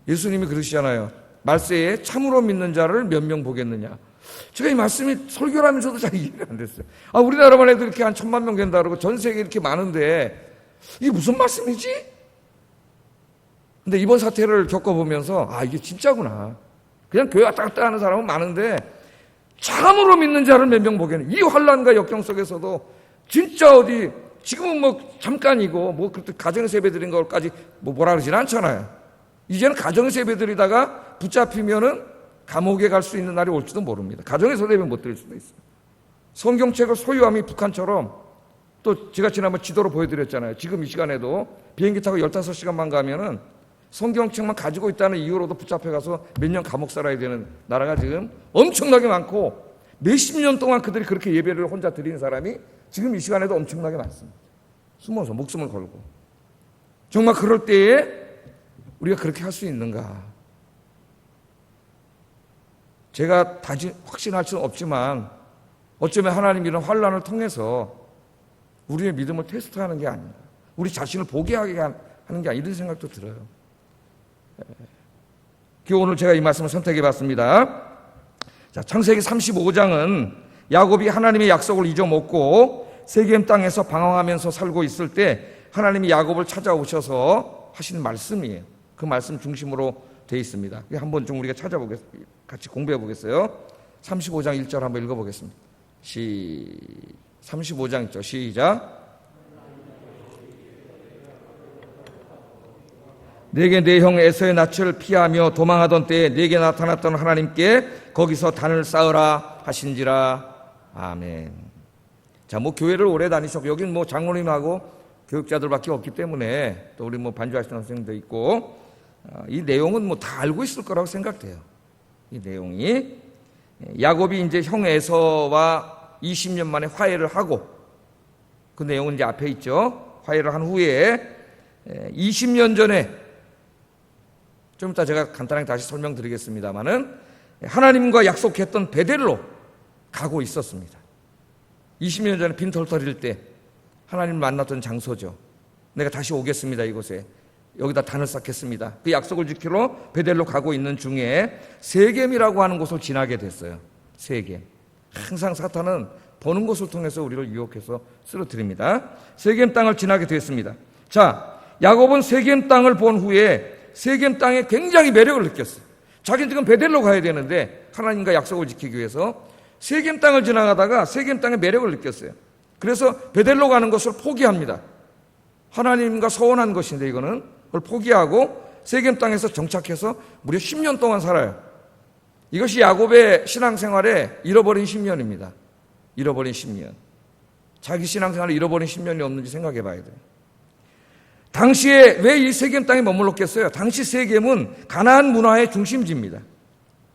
예수님이 그러시잖아요. 말세에 참으로 믿는 자를 몇 명 보겠느냐. 제가 이 말씀이 설교를 하면서도 잘 이해가 안 됐어요. 우리나라만 해도 이렇게 한 1000만 명 된다 그러고 전 세계에 이렇게 많은데 이게 무슨 말씀이지? 근데 이번 사태를 겪어보면서 이게 진짜구나. 그냥 교회 왔다 갔다 하는 사람은 많은데 참으로 믿는 자를 몇 명 보겠느냐. 이 환난과 역경 속에서도 진짜 어디 지금은 뭐 잠깐이고 뭐 그때 가정에서 예배 드린 것까지 뭐라 그러진 않잖아요. 이제는 가정에서 예배 드리다가 붙잡히면은 감옥에 갈 수 있는 날이 올지도 모릅니다. 가정에서 예배 못 드릴 수도 있어요. 성경책을 소유함이 북한처럼 또 제가 지난번 지도로 보여드렸잖아요. 지금 이 시간에도 비행기 타고 15시간만 가면은 성경책만 가지고 있다는 이유로도 붙잡혀가서 몇 년 감옥 살아야 되는 나라가 지금 엄청나게 많고 몇십 년 동안 그들이 그렇게 예배를 혼자 드리는 사람이 지금 이 시간에도 엄청나게 많습니다. 숨어서 목숨을 걸고. 정말 그럴 때에 우리가 그렇게 할 수 있는가. 제가 확신할 수는 없지만 어쩌면 하나님 이런 환난을 통해서 우리의 믿음을 테스트하는 게 아닌가. 우리 자신을 보게 하게 하는 게 아닌가. 이런 생각도 들어요. 오늘 제가 이 말씀을 선택해 봤습니다. 자, 창세기 35장은 야곱이 하나님의 약속을 잊어먹고 세겜 땅에서 방황하면서 살고 있을 때 하나님이 야곱을 찾아오셔서 하신 말씀이에요. 그 말씀 중심으로 되어 있습니다. 한번 좀 우리가 같이 공부해 보겠어요. 35장 1절 한번 읽어보겠습니다. 35장 있죠. 시작. 내게 내 형 에서의 낯을 피하며 도망하던 때에 내게 나타났던 하나님께 거기서 단을 쌓으라 하신지라. 아멘. 자, 교회를 오래 다니셨고 여긴 장로님하고 교육자들밖에 없기 때문에 또 우리 반주하시는 선생님도 있고 이 내용은 다 알고 있을 거라고 생각돼요. 이 내용이 야곱이 이제 형 에서와 20년 만에 화해를 하고 그 내용은 이제 앞에 있죠. 화해를 한 후에 20년 전에, 좀 이따 제가 간단하게 다시 설명드리겠습니다마는 하나님과 약속했던 베델로 가고 있었습니다. 20년 전에 빈털터릴 때 하나님을 만났던 장소죠. 내가 다시 오겠습니다. 이곳에 여기다 단을 쌓겠습니다. 그 약속을 지키러 베델로 가고 있는 중에 세겜이라고 하는 곳을 지나게 됐어요. 세겜. 항상 사탄은 보는 것을 통해서 우리를 유혹해서 쓰러뜨립니다. 세겜 땅을 지나게 됐습니다. 자, 야곱은 세겜 땅을 본 후에 세겜 땅에 굉장히 매력을 느꼈어요. 자기는 지금 베델로 가야 되는데 하나님과 약속을 지키기 위해서 세겜 땅을 지나가다가 세겜 땅에 매력을 느꼈어요. 그래서 베델로 가는 것을 포기합니다. 하나님과 서원한 것인데 이거는 그걸 포기하고 세겜 땅에서 정착해서 무려 10년 동안 살아요. 이것이 야곱의 신앙생활에 잃어버린 10년입니다. 잃어버린 10년. 자기 신앙생활을 잃어버린 10년이 없는지 생각해 봐야 돼요. 당시에 왜 이 세겜 땅에 머물렀겠어요? 당시 세겜은 가나안 문화의 중심지입니다.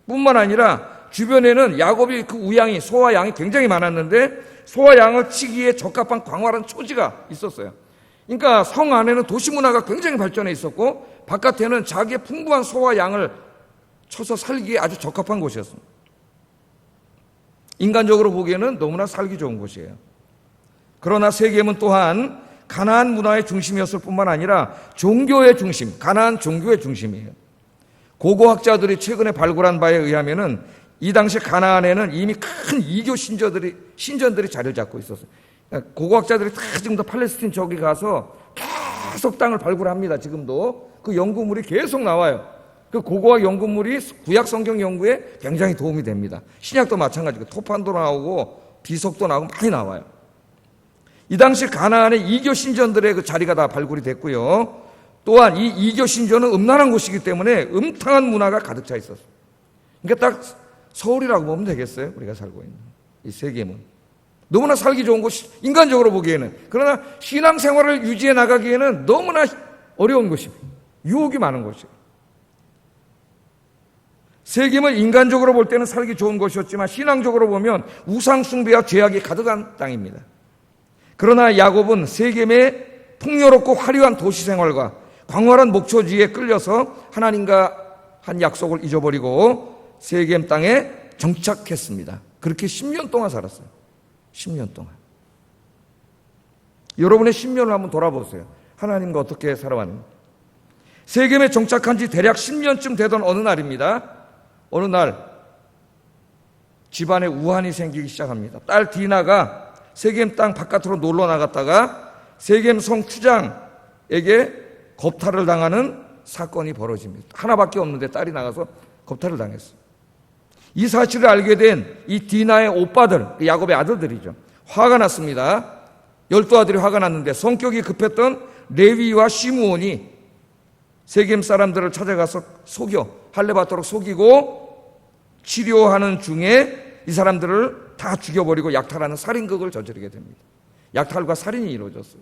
뿐만 아니라 주변에는 야곱이 그 우양이, 소와 양이 굉장히 많았는데 소와 양을 치기에 적합한 광활한 초지가 있었어요. 그러니까 성 안에는 도시 문화가 굉장히 발전해 있었고 바깥에는 자기의 풍부한 소와 양을 쳐서 살기에 아주 적합한 곳이었습니다. 인간적으로 보기에는 너무나 살기 좋은 곳이에요. 그러나 세겜은 또한 가나안 문화의 중심이었을 뿐만 아니라 종교의 중심, 가나안 종교의 중심이에요. 고고학자들이 최근에 발굴한 바에 의하면은 이 당시 가나안에는 이미 큰 이교 신전들이 자리를 잡고 있었어요. 고고학자들이 다 지금도 팔레스틴 저기 가서 계속 땅을 발굴합니다. 지금도 그 연구물이 계속 나와요. 그 고고학 연구물이 구약 성경 연구에 굉장히 도움이 됩니다. 신약도 마찬가지고 토판도 나오고 비석도 나오고 많이 나와요. 이 당시 가나안의 이교 신전들의 그 자리가 다 발굴이 됐고요. 또한 이 이교 신전은 음란한 곳이기 때문에 음탕한 문화가 가득 차 있었어요. 그러니까 딱 서울이라고 보면 되겠어요. 우리가 살고 있는 이 세겜은 너무나 살기 좋은 곳이 인간적으로 보기에는, 그러나 신앙생활을 유지해 나가기에는 너무나 어려운 곳입니다. 유혹이 많은 곳이에요. 세겜은 인간적으로 볼 때는 살기 좋은 곳이었지만 신앙적으로 보면 우상 숭배와 죄악이 가득한 땅입니다. 그러나 야곱은 세겜의 풍요롭고 화려한 도시 생활과 광활한 목초지에 끌려서 하나님과 한 약속을 잊어버리고 세겜 땅에 정착했습니다. 그렇게 10년 동안 살았어요. 10년 동안. 여러분의 10년을 한번 돌아보세요. 하나님과 어떻게 살아왔는지. 세겜에 정착한 지 대략 10년쯤 되던 어느 날입니다. 어느 날 집안에 우환이 생기기 시작합니다. 딸 디나가 세겜 땅 바깥으로 놀러 나갔다가 세겜 성 투장에게 겁탈을 당하는 사건이 벌어집니다. 하나밖에 없는데 딸이 나가서 겁탈을 당했어요. 이 사실을 알게 된 이 디나의 오빠들, 야곱의 아들들이죠. 화가 났습니다. 12아들이 화가 났는데 성격이 급했던 레위와 시므온이 세겜 사람들을 찾아가서 할례받도록 속이고 치료하는 중에 이 사람들을 다 죽여버리고 약탈하는 살인극을 저지르게 됩니다. 약탈과 살인이 이루어졌어요.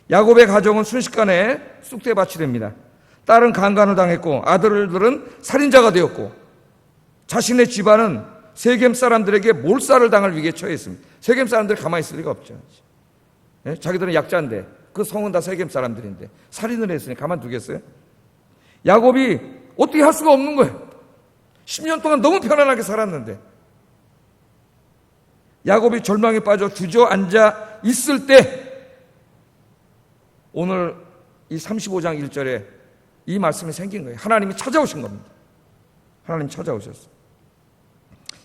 야곱의 가정은 순식간에 쑥대밭이 됩니다. 딸은 강간을 당했고 아들들은 살인자가 되었고 자신의 집안은 세겜 사람들에게 몰살을 당할 위기에 처했습니다. 세겜 사람들이 가만히 있을 리가 없죠. 자기들은 약자인데 그 성은 다 세겜 사람들인데 살인을 했으니 가만두겠어요? 야곱이 어떻게 할 수가 없는 거예요. 10년 동안 너무 편안하게 살았는데 야곱이 절망에 빠져 주저앉아 있을 때 오늘 이 35장 1절에 이 말씀이 생긴 거예요. 하나님이 찾아오신 겁니다. 하나님 찾아오셨어요.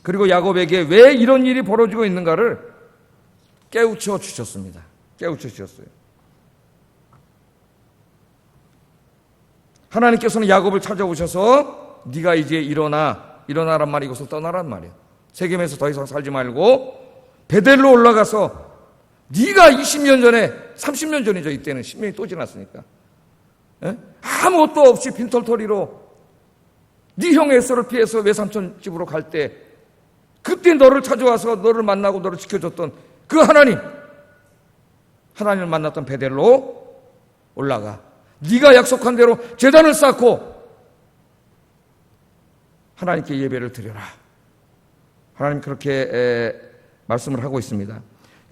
그리고 야곱에게 왜 이런 일이 벌어지고 있는가를 깨우쳐 주셨습니다. 깨우쳐 주셨어요. 하나님께서는 야곱을 찾아오셔서 네가 이제 일어나란 말이 이곳을 떠나란 말이에요. 세겜에서 더 이상 살지 말고 베델로 올라가서 네가 20년 전에 30년 전이죠. 이때는 10년이 또 지났으니까 아무것도 없이 빈털터리로 네 형 에서를 피해서 외삼촌 집으로 갈 때 그때 너를 찾아와서 너를 만나고 너를 지켜줬던 그 하나님을 만났던 베델로 올라가. 네가 약속한 대로 제단을 쌓고 하나님께 예배를 드려라. 하나님 그렇게 말씀을 하고 있습니다.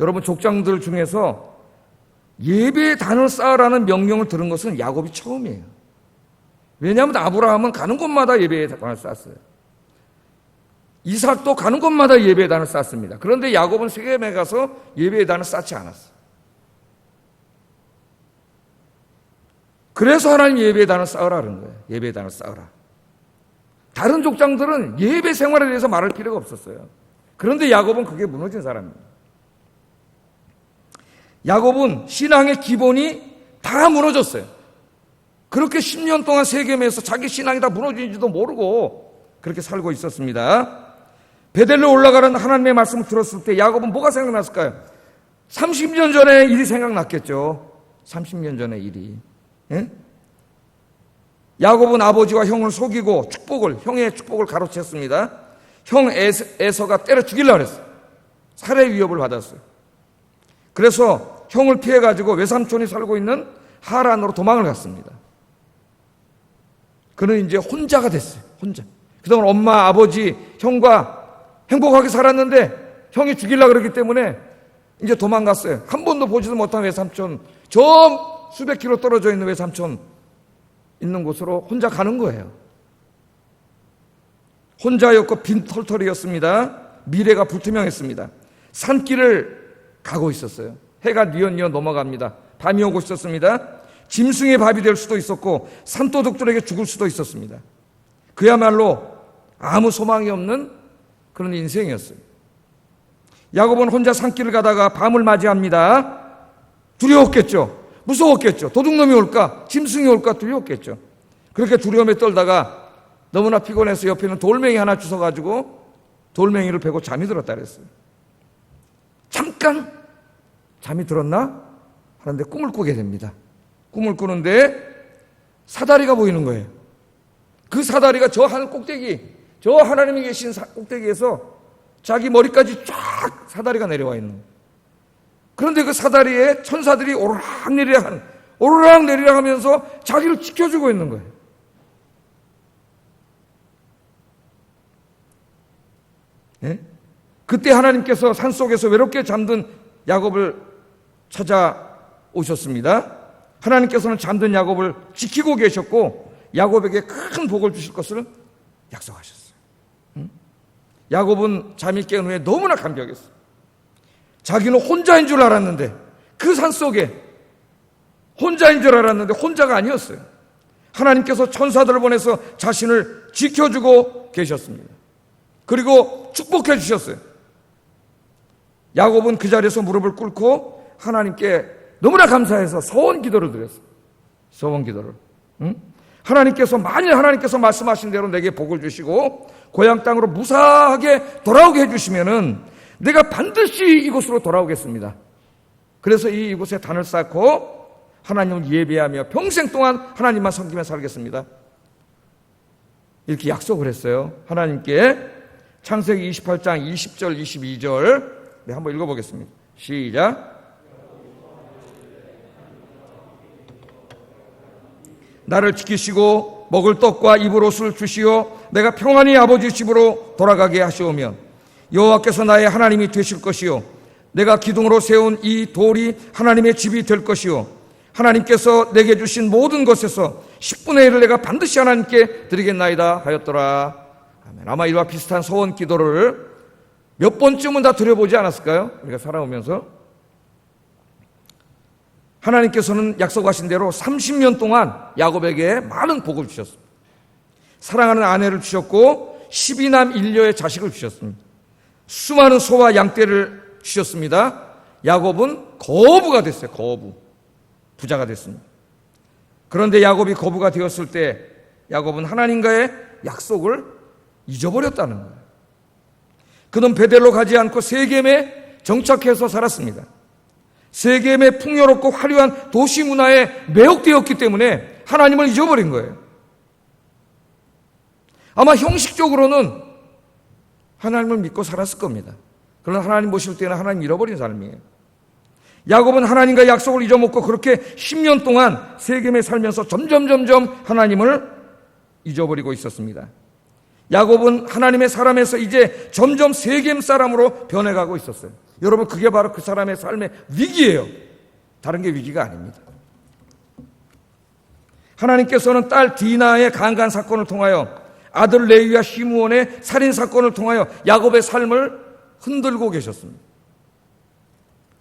여러분 족장들 중에서 예배의 단을 쌓으라는 명령을 들은 것은 야곱이 처음이에요. 왜냐하면 아브라함은 가는 곳마다 예배의 단을 쌓았어요. 이삭도 가는 곳마다 예배의 단을 쌓습니다. 그런데 야곱은 세겜에 가서 예배의 단을 쌓지 않았어요. 그래서 하나님 예배의 단을 쌓으라는 거예요. 예배의 단을 쌓으라. 다른 족장들은 예배 생활에 대해서 말할 필요가 없었어요. 그런데 야곱은 그게 무너진 사람입니다. 야곱은 신앙의 기본이 다 무너졌어요. 그렇게 10년 동안 세겜에서 자기 신앙이 다 무너진지도 모르고 그렇게 살고 있었습니다. 베델로 올라가는 하나님의 말씀을 들었을 때 야곱은 뭐가 생각났을까요? 30년 전의 일이 생각났겠죠. 30년 전의 일이. 예? 야곱은 아버지와 형을 속이고 형의 축복을 가로챘습니다. 형 에서가 때려 죽이려고 했어요. 살해 위협을 받았어요. 그래서 형을 피해가지고 외삼촌이 살고 있는 하란으로 도망을 갔습니다. 그는 이제 혼자가 됐어요. 혼자. 그동안 엄마, 아버지, 형과 행복하게 살았는데 형이 죽이려고 그러기 때문에 이제 도망갔어요. 한 번도 보지도 못한 외삼촌, 저 수백 킬로 떨어져 있는 외삼촌 있는 곳으로 혼자 가는 거예요. 혼자였고 빈털털이었습니다. 미래가 불투명했습니다. 산길을 가고 있었어요. 해가 뉘엿뉘엿 넘어갑니다. 밤이 오고 있었습니다. 짐승의 밥이 될 수도 있었고 산도둑들에게 죽을 수도 있었습니다. 그야말로 아무 소망이 없는 그런 인생이었어요. 야곱은 혼자 산길을 가다가 밤을 맞이합니다. 두려웠겠죠. 무서웠겠죠. 도둑놈이 올까? 짐승이 올까? 두려웠겠죠. 그렇게 두려움에 떨다가 너무나 피곤해서 옆에 있는 돌멩이 하나 주워가지고 돌멩이를 베고 잠이 들었다 그랬어요. 잠깐 잠이 들었나? 하는데 꿈을 꾸게 됩니다. 꿈을 꾸는데 사다리가 보이는 거예요. 그 사다리가 저 하늘 꼭대기, 저 하나님이 계신 꼭대기에서 자기 머리까지 쫙 사다리가 내려와 있는 거예요. 그런데 그 사다리에 천사들이 오르락 내리락 하면서 자기를 지켜주고 있는 거예요. 예? 그때 하나님께서 산속에서 외롭게 잠든 야곱을 찾아오셨습니다. 하나님께서는 잠든 야곱을 지키고 계셨고 야곱에게 큰 복을 주실 것을 약속하셨어요. 야곱은 잠이 깬 후에 너무나 감격했어요. 자기는 혼자인 줄 알았는데 그 산속에 혼자인 줄 알았는데 혼자가 아니었어요. 하나님께서 천사들을 보내서 자신을 지켜주고 계셨습니다. 그리고 축복해 주셨어요. 야곱은 그 자리에서 무릎을 꿇고 하나님께 너무나 감사해서 소원 기도를 드렸어요. 소원 기도를. 만일 하나님께서 말씀하신 대로 내게 복을 주시고 고향 땅으로 무사하게 돌아오게 해주시면은 내가 반드시 이곳으로 돌아오겠습니다. 그래서 이곳에 단을 쌓고 하나님을 예배하며 평생 동안 하나님만 섬기며 살겠습니다. 이렇게 약속을 했어요. 하나님께. 창세기 28장 20절 22절 네, 한번 읽어보겠습니다. 시작. 나를 지키시고 먹을 떡과 입을 옷을 주시어 내가 평안히 아버지 집으로 돌아가게 하시오면 여호와께서 나의 하나님이 되실 것이요 내가 기둥으로 세운 이 돌이 하나님의 집이 될 것이요 하나님께서 내게 주신 모든 것에서 10분의 1을 내가 반드시 하나님께 드리겠나이다 하였더라. 아멘. 아마 이와 비슷한 소원 기도를 몇 번쯤은 다 드려보지 않았을까요? 우리가 살아오면서. 하나님께서는 약속하신 대로 30년 동안 야곱에게 많은 복을 주셨습니다. 사랑하는 아내를 주셨고 12남 1녀의 자식을 주셨습니다. 수많은 소와 양떼를 주셨습니다. 야곱은 거부가 됐어요. 부자가 됐습니다. 그런데 야곱이 거부가 되었을 때 야곱은 하나님과의 약속을 잊어버렸다는 거예요. 그는 베델로 가지 않고 세겜에 정착해서 살았습니다. 세겜의 풍요롭고 화려한 도시 문화에 매혹되었기 때문에 하나님을 잊어버린 거예요. 아마 형식적으로는 하나님을 믿고 살았을 겁니다. 그러나 하나님 보실 때는 하나님 잃어버린 삶이에요. 야곱은 하나님과 약속을 잊어먹고 그렇게 10년 동안 세겜에 살면서 점점 하나님을 잊어버리고 있었습니다. 야곱은 하나님의 사람에서 이제 점점 세겜 사람으로 변해가고 있었어요. 여러분, 그게 바로 그 사람의 삶의 위기예요. 다른 게 위기가 아닙니다. 하나님께서는 딸 디나의 강간 사건을 통하여 아들 레위와 시므온의 살인 사건을 통하여 야곱의 삶을 흔들고 계셨습니다.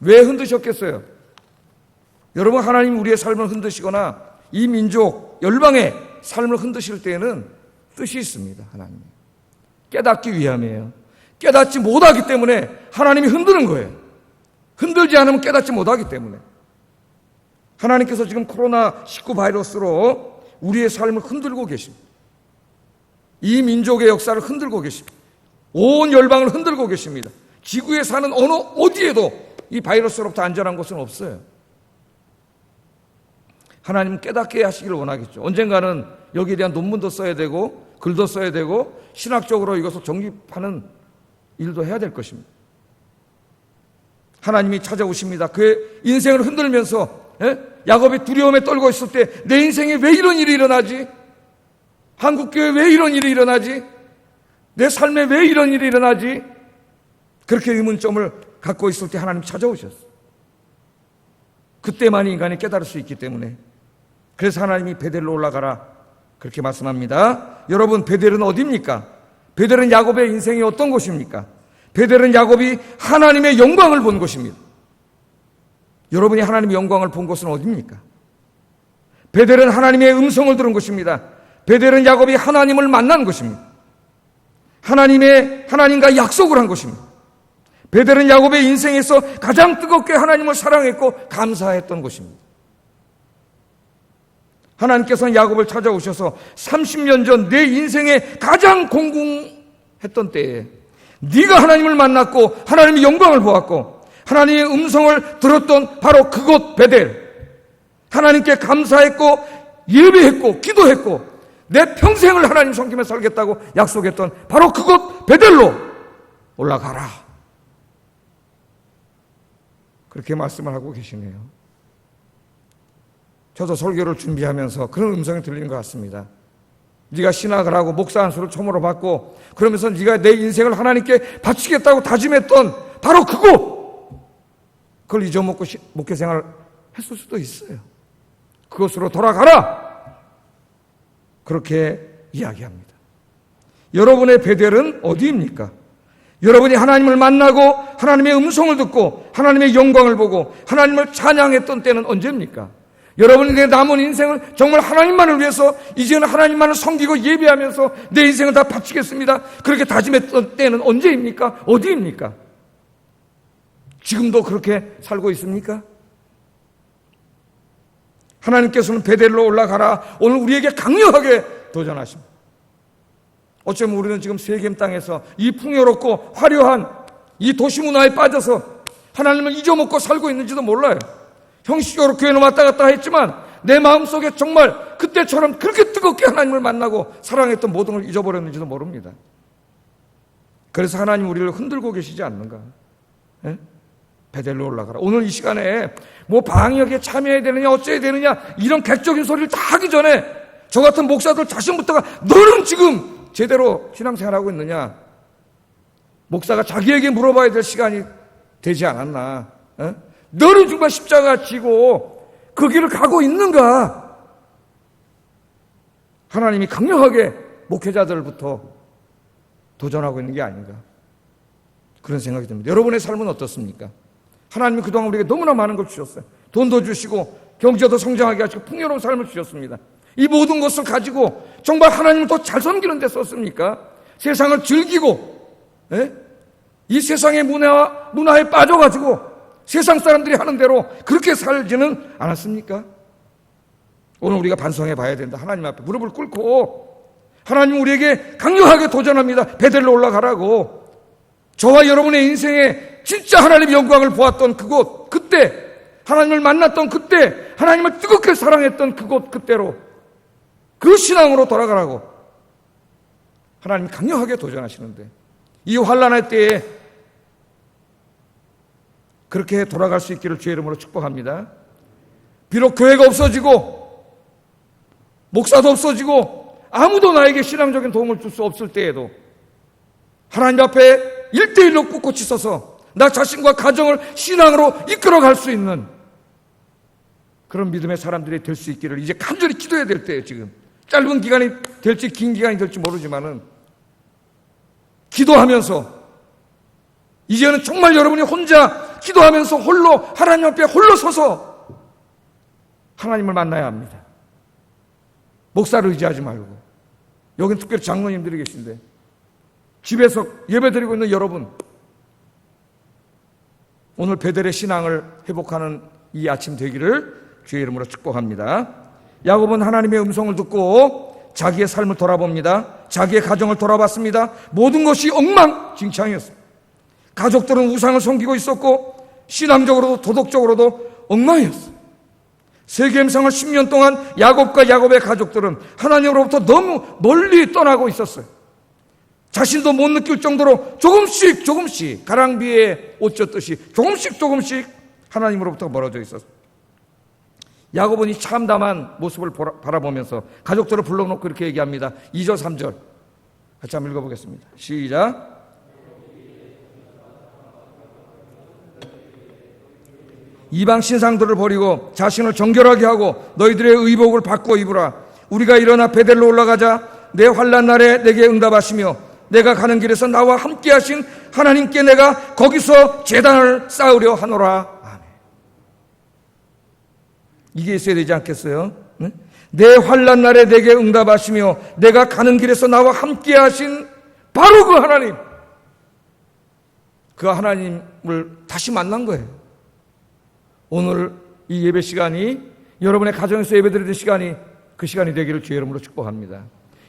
왜 흔드셨겠어요? 여러분, 하나님 우리의 삶을 흔드시거나 이 민족, 열방의 삶을 흔드실 때에는 뜻이 있습니다. 하나님 깨닫기 위함이에요. 깨닫지 못하기 때문에 하나님이 흔드는 거예요. 흔들지 않으면 깨닫지 못하기 때문에. 하나님께서 지금 코로나19 바이러스로 우리의 삶을 흔들고 계십니다. 이 민족의 역사를 흔들고 계십니다. 온 열방을 흔들고 계십니다. 지구에 사는 어느 어디에도 이 바이러스로부터 안전한 곳은 없어요. 하나님은 깨닫게 하시기를 원하겠죠. 언젠가는 여기에 대한 논문도 써야 되고 글도 써야 되고 신학적으로 이것을 정립하는 일도 해야 될 것입니다. 하나님이 찾아오십니다. 그의 인생을 흔들면서 야곱이 두려움에 떨고 있을 때 내 인생에 왜 이런 일이 일어나지? 한국교회에 왜 이런 일이 일어나지? 내 삶에 왜 이런 일이 일어나지? 그렇게 의문점을 갖고 있을 때 하나님 찾아오셨어요. 그때만이 인간이 깨달을 수 있기 때문에. 그래서 하나님이 베델로 올라가라 그렇게 말씀합니다. 여러분, 베델은 어디입니까? 베델은 야곱의 인생이 어떤 곳입니까? 베델은 야곱이 하나님의 영광을 본 곳입니다. 여러분이 하나님의 영광을 본 곳은 어디입니까? 베델은 하나님의 음성을 들은 곳입니다. 베델은 야곱이 하나님을 만난 곳입니다. 하나님과 약속을 한 곳입니다. 베델은 야곱의 인생에서 가장 뜨겁게 하나님을 사랑했고 감사했던 곳입니다. 하나님께서는 야곱을 찾아오셔서 30년 전 내 인생에 가장 공공했던 때에 네가 하나님을 만났고 하나님의 영광을 보았고 하나님의 음성을 들었던 바로 그곳 베델, 하나님께 감사했고 예배했고 기도했고 내 평생을 하나님 섬기며 살겠다고 약속했던 바로 그곳 베델로 올라가라, 그렇게 말씀을 하고 계시네요. 저도 설교를 준비하면서 그런 음성이 들리는 것 같습니다. 네가 신학을 하고 목사 안수를 초모로 받고 그러면서 네가 내 인생을 하나님께 바치겠다고 다짐했던 바로 그걸 잊어먹고 목회 생활을 했을 수도 있어요. 그것으로 돌아가라, 그렇게 이야기합니다. 여러분의 베델은 어디입니까? 여러분이 하나님을 만나고 하나님의 음성을 듣고 하나님의 영광을 보고 하나님을 찬양했던 때는 언제입니까? 여러분이 내 남은 인생을 정말 하나님만을 위해서 이제는 하나님만을 섬기고 예배하면서 내 인생을 다 바치겠습니다, 그렇게 다짐했던 때는 언제입니까? 어디입니까? 지금도 그렇게 살고 있습니까? 하나님께서는 베델로 올라가라 오늘 우리에게 강력하게 도전하십니다. 어쩌면 우리는 지금 세겜 땅에서 이 풍요롭고 화려한 이 도시 문화에 빠져서 하나님을 잊어먹고 살고 있는지도 몰라요. 형식적으로 교회는 왔다 갔다 했지만 내 마음속에 정말 그때처럼 그렇게 뜨겁게 하나님을 만나고 사랑했던 모든 걸 잊어버렸는지도 모릅니다. 그래서 하나님 우리를 흔들고 계시지 않는가? 예? 베델로 올라가라. 오늘 이 시간에 뭐 방역에 참여해야 되느냐 어째야 되느냐 이런 객적인 소리를 다 하기 전에 저 같은 목사들 자신부터가 너는 지금 제대로 신앙생활하고 있느냐, 목사가 자기에게 물어봐야 될 시간이 되지 않았나? 너는 정말 십자가 지고 그 길을 가고 있는가? 하나님이 강력하게 목회자들부터 도전하고 있는 게 아닌가, 그런 생각이 듭니다. 여러분의 삶은 어떻습니까? 하나님이 그동안 우리에게 너무나 많은 걸 주셨어요. 돈도 주시고 경제도 성장하게 하시고 풍요로운 삶을 주셨습니다. 이 모든 것을 가지고 정말 하나님을 더 잘 섬기는 데 썼습니까? 세상을 즐기고 이 세상의 문화에 빠져가지고 세상 사람들이 하는 대로 그렇게 살지는 않았습니까? 오늘 우리가 반성해 봐야 된다. 하나님 앞에 무릎을 꿇고 하나님 우리에게 강력하게 도전합니다. 베델로 올라가라고. 저와 여러분의 인생에 진짜 하나님의 영광을 보았던 그곳, 그때 하나님을 만났던 그때 하나님을 뜨겁게 사랑했던 그곳, 그때로 그 신앙으로 돌아가라고 하나님이 강력하게 도전하시는데 이 환난의 때에 그렇게 돌아갈 수 있기를 주의 이름으로 축복합니다. 비록 교회가 없어지고 목사도 없어지고 아무도 나에게 신앙적인 도움을 줄 수 없을 때에도 하나님 앞에 1:1로 꿋꿋이 서서 나 자신과 가정을 신앙으로 이끌어갈 수 있는 그런 믿음의 사람들이 될 수 있기를 이제 간절히 기도해야 될 때예요. 지금 짧은 기간이 될지 긴 기간이 될지 모르지만은 기도하면서 이제는 정말 여러분이 혼자 기도하면서 홀로 하나님 앞에 홀로 서서 하나님을 만나야 합니다. 목사를 의지하지 말고. 여긴 특별히 장로님들이 계신데 집에서 예배드리고 있는 여러분, 오늘 베델의 신앙을 회복하는 이 아침 되기를 주의 이름으로 축복합니다. 야곱은 하나님의 음성을 듣고 자기의 삶을 돌아봅니다. 자기의 가정을 돌아봤습니다. 모든 것이 엉망진창이었습니다. 가족들은 우상을 섬기고 있었고 신앙적으로도 도덕적으로도 엉망이었어요. 세겜상을 10년 동안 야곱과 야곱의 가족들은 하나님으로부터 너무 멀리 떠나고 있었어요. 자신도 못 느낄 정도로 조금씩 가랑비에 옷 젖듯이 조금씩 하나님으로부터 멀어져 있었어요. 야곱은 이 참담한 모습을 바라보면서 가족들을 불러놓고 이렇게 얘기합니다. 2절 3절 같이 한번 읽어보겠습니다. 시작. 이방 신상들을 버리고 자신을 정결하게 하고 너희들의 의복을 바꿔 입으라. 우리가 일어나 베델로 올라가자. 내 환난 날에 내게 응답하시며 내가 가는 길에서 나와 함께 하신 하나님께 내가 거기서 제단을 쌓으려 하노라. 아멘. 이게 있어야 되지 않겠어요? 네? 내 환난 날에 내게 응답하시며 내가 가는 길에서 나와 함께 하신 바로 그 하나님, 그 하나님을 다시 만난 거예요. 오늘 이 예배 시간이 여러분의 가정에서 예배드리는 시간이 그 시간이 되기를 주의 이름으로 축복합니다.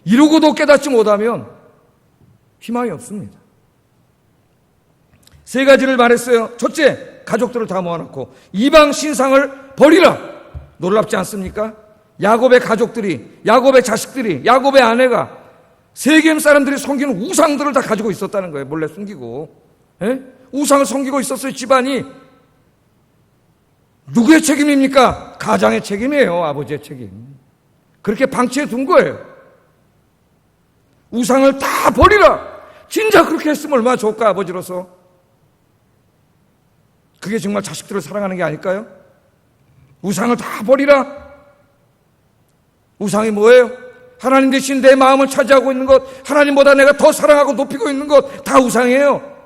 이루고도 깨닫지 못하면 희망이 없습니다. 세 가지를 말했어요. 첫째, 가족들을 다 모아놓고 이방 신상을 버리라. 놀랍지 않습니까? 야곱의 가족들이, 야곱의 자식들이, 야곱의 아내가 세겜 사람들이 섬기는 우상들을 다 가지고 있었다는 거예요. 몰래 숨기고. 우상을 섬기고 있었어요. 집안이. 누구의 책임입니까? 가장의 책임이에요. 아버지의 책임. 그렇게 방치해 둔 거예요. 우상을 다 버리라. 진짜 그렇게 했으면 얼마나 좋을까, 아버지로서. 그게 정말 자식들을 사랑하는 게 아닐까요? 우상을 다 버리라. 우상이 뭐예요? 하나님 대신 내 마음을 차지하고 있는 것, 하나님보다 내가 더 사랑하고 높이고 있는 것, 다 우상이에요.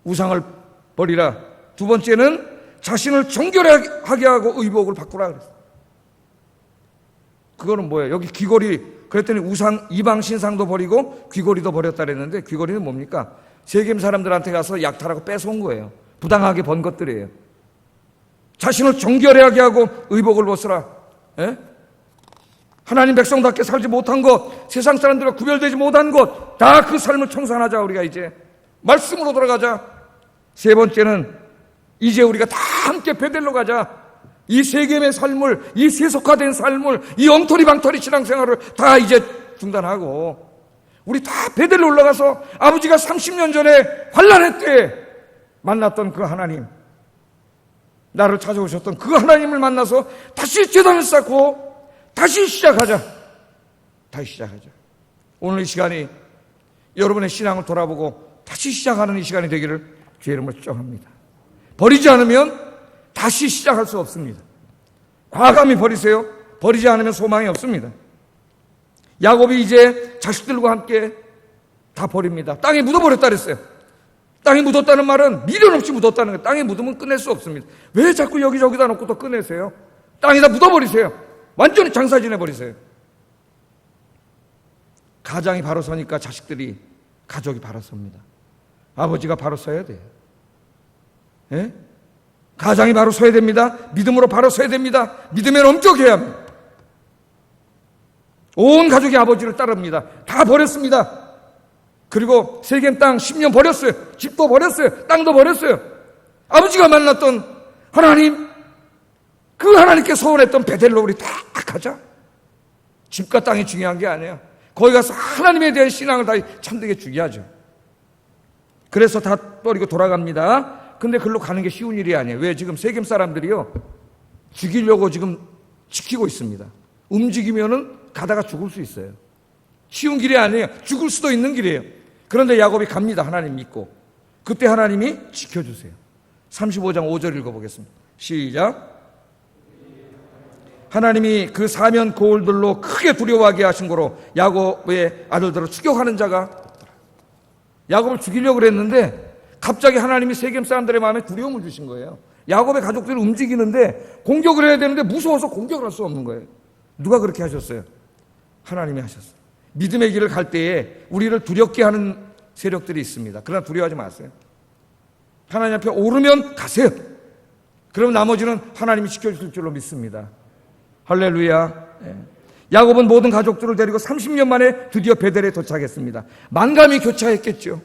우상을 버리라. 두 번째는 자신을 정결하게 하고 의복을 바꾸라 그랬어요. 그거는 뭐예요? 여기 귀걸이, 그랬더니 우상, 이방 신상도 버리고 귀걸이도 버렸다 그랬는데 귀걸이는 뭡니까? 세겜 사람들한테 가서 약탈하고 뺏어온 거예요. 부당하게 번 것들이에요. 자신을 정결하게 하고 의복을 벗으라. 에? 하나님 백성답게 살지 못한 것, 세상 사람들과 구별되지 못한 것, 다 그 삶을 청산하자. 우리가 이제 말씀으로 돌아가자. 세 번째는 이제 우리가 다 함께 베델로 가자. 이 세겜의 삶을, 이 세속화된 삶을, 이 엉터리방터리 신앙생활을 다 이제 중단하고 우리 다 베델로 올라가서 아버지가 30년 전에 환난의 때에 만났던 그 하나님, 나를 찾아오셨던 그 하나님을 만나서 다시 제단을 쌓고 다시 시작하자. 다시 시작하자. 오늘 이 시간이 여러분의 신앙을 돌아보고 다시 시작하는 이 시간이 되기를 주의 이름으로 축복합니다. 버리지 않으면 다시 시작할 수 없습니다. 과감히 버리세요. 버리지 않으면 소망이 없습니다. 야곱이 이제 자식들과 함께 다 버립니다. 땅에 묻어버렸다 그랬어요. 땅에 묻었다는 말은 미련 없이 묻었다는 거예요. 땅에 묻으면 끝낼 수 없습니다. 왜 자꾸 여기저기다 놓고 또 꺼내세요? 땅에다 묻어버리세요. 완전히 장사 지내버리세요. 가장이 바로 서니까 자식들이, 가족이 바로 섭니다. 아버지가 바로 서야 돼요. 예? 가장이 바로 서야 됩니다. 믿음으로 바로 서야 됩니다. 믿음에 엄격해야 합니다. 온 가족이 아버지를 따릅니다. 다 버렸습니다. 그리고 세겜 땅 10년 버렸어요. 집도 버렸어요. 땅도 버렸어요. 아버지가 만났던 하나님, 그 하나님께 소원했던 베델로 우리 다 가자. 집과 땅이 중요한 게 아니에요. 거기 가서 하나님에 대한 신앙을 다 참되게 중요하죠. 그래서 다 버리고 돌아갑니다. 근데 글로 가는 게 쉬운 일이 아니에요. 왜? 지금 세겜 사람들이요, 죽이려고 지금 지키고 있습니다. 움직이면은 가다가 죽을 수 있어요. 쉬운 길이 아니에요. 죽을 수도 있는 길이에요. 그런데 야곱이 갑니다. 하나님 믿고. 그때 하나님이 지켜주세요. 35장 5절 읽어보겠습니다. 시작. 하나님이 그 사면 고울들로 크게 두려워하게 하신 거로 야곱의 아들들을 추격하는 자가 야곱을 죽이려고 그랬는데 갑자기 하나님이 세겜 사람들의 마음에 두려움을 주신 거예요. 야곱의 가족들이 움직이는데 공격을 해야 되는데 무서워서 공격을 할 수 없는 거예요. 누가 그렇게 하셨어요? 하나님이 하셨어요. 믿음의 길을 갈 때에 우리를 두렵게 하는 세력들이 있습니다. 그러나 두려워하지 마세요. 하나님 앞에 오르면 가세요. 그럼 나머지는 하나님이 지켜주실 줄로 믿습니다. 할렐루야. 야곱은 모든 가족들을 데리고 30년 만에 드디어 베델에 도착했습니다. 만감이 교차했겠죠.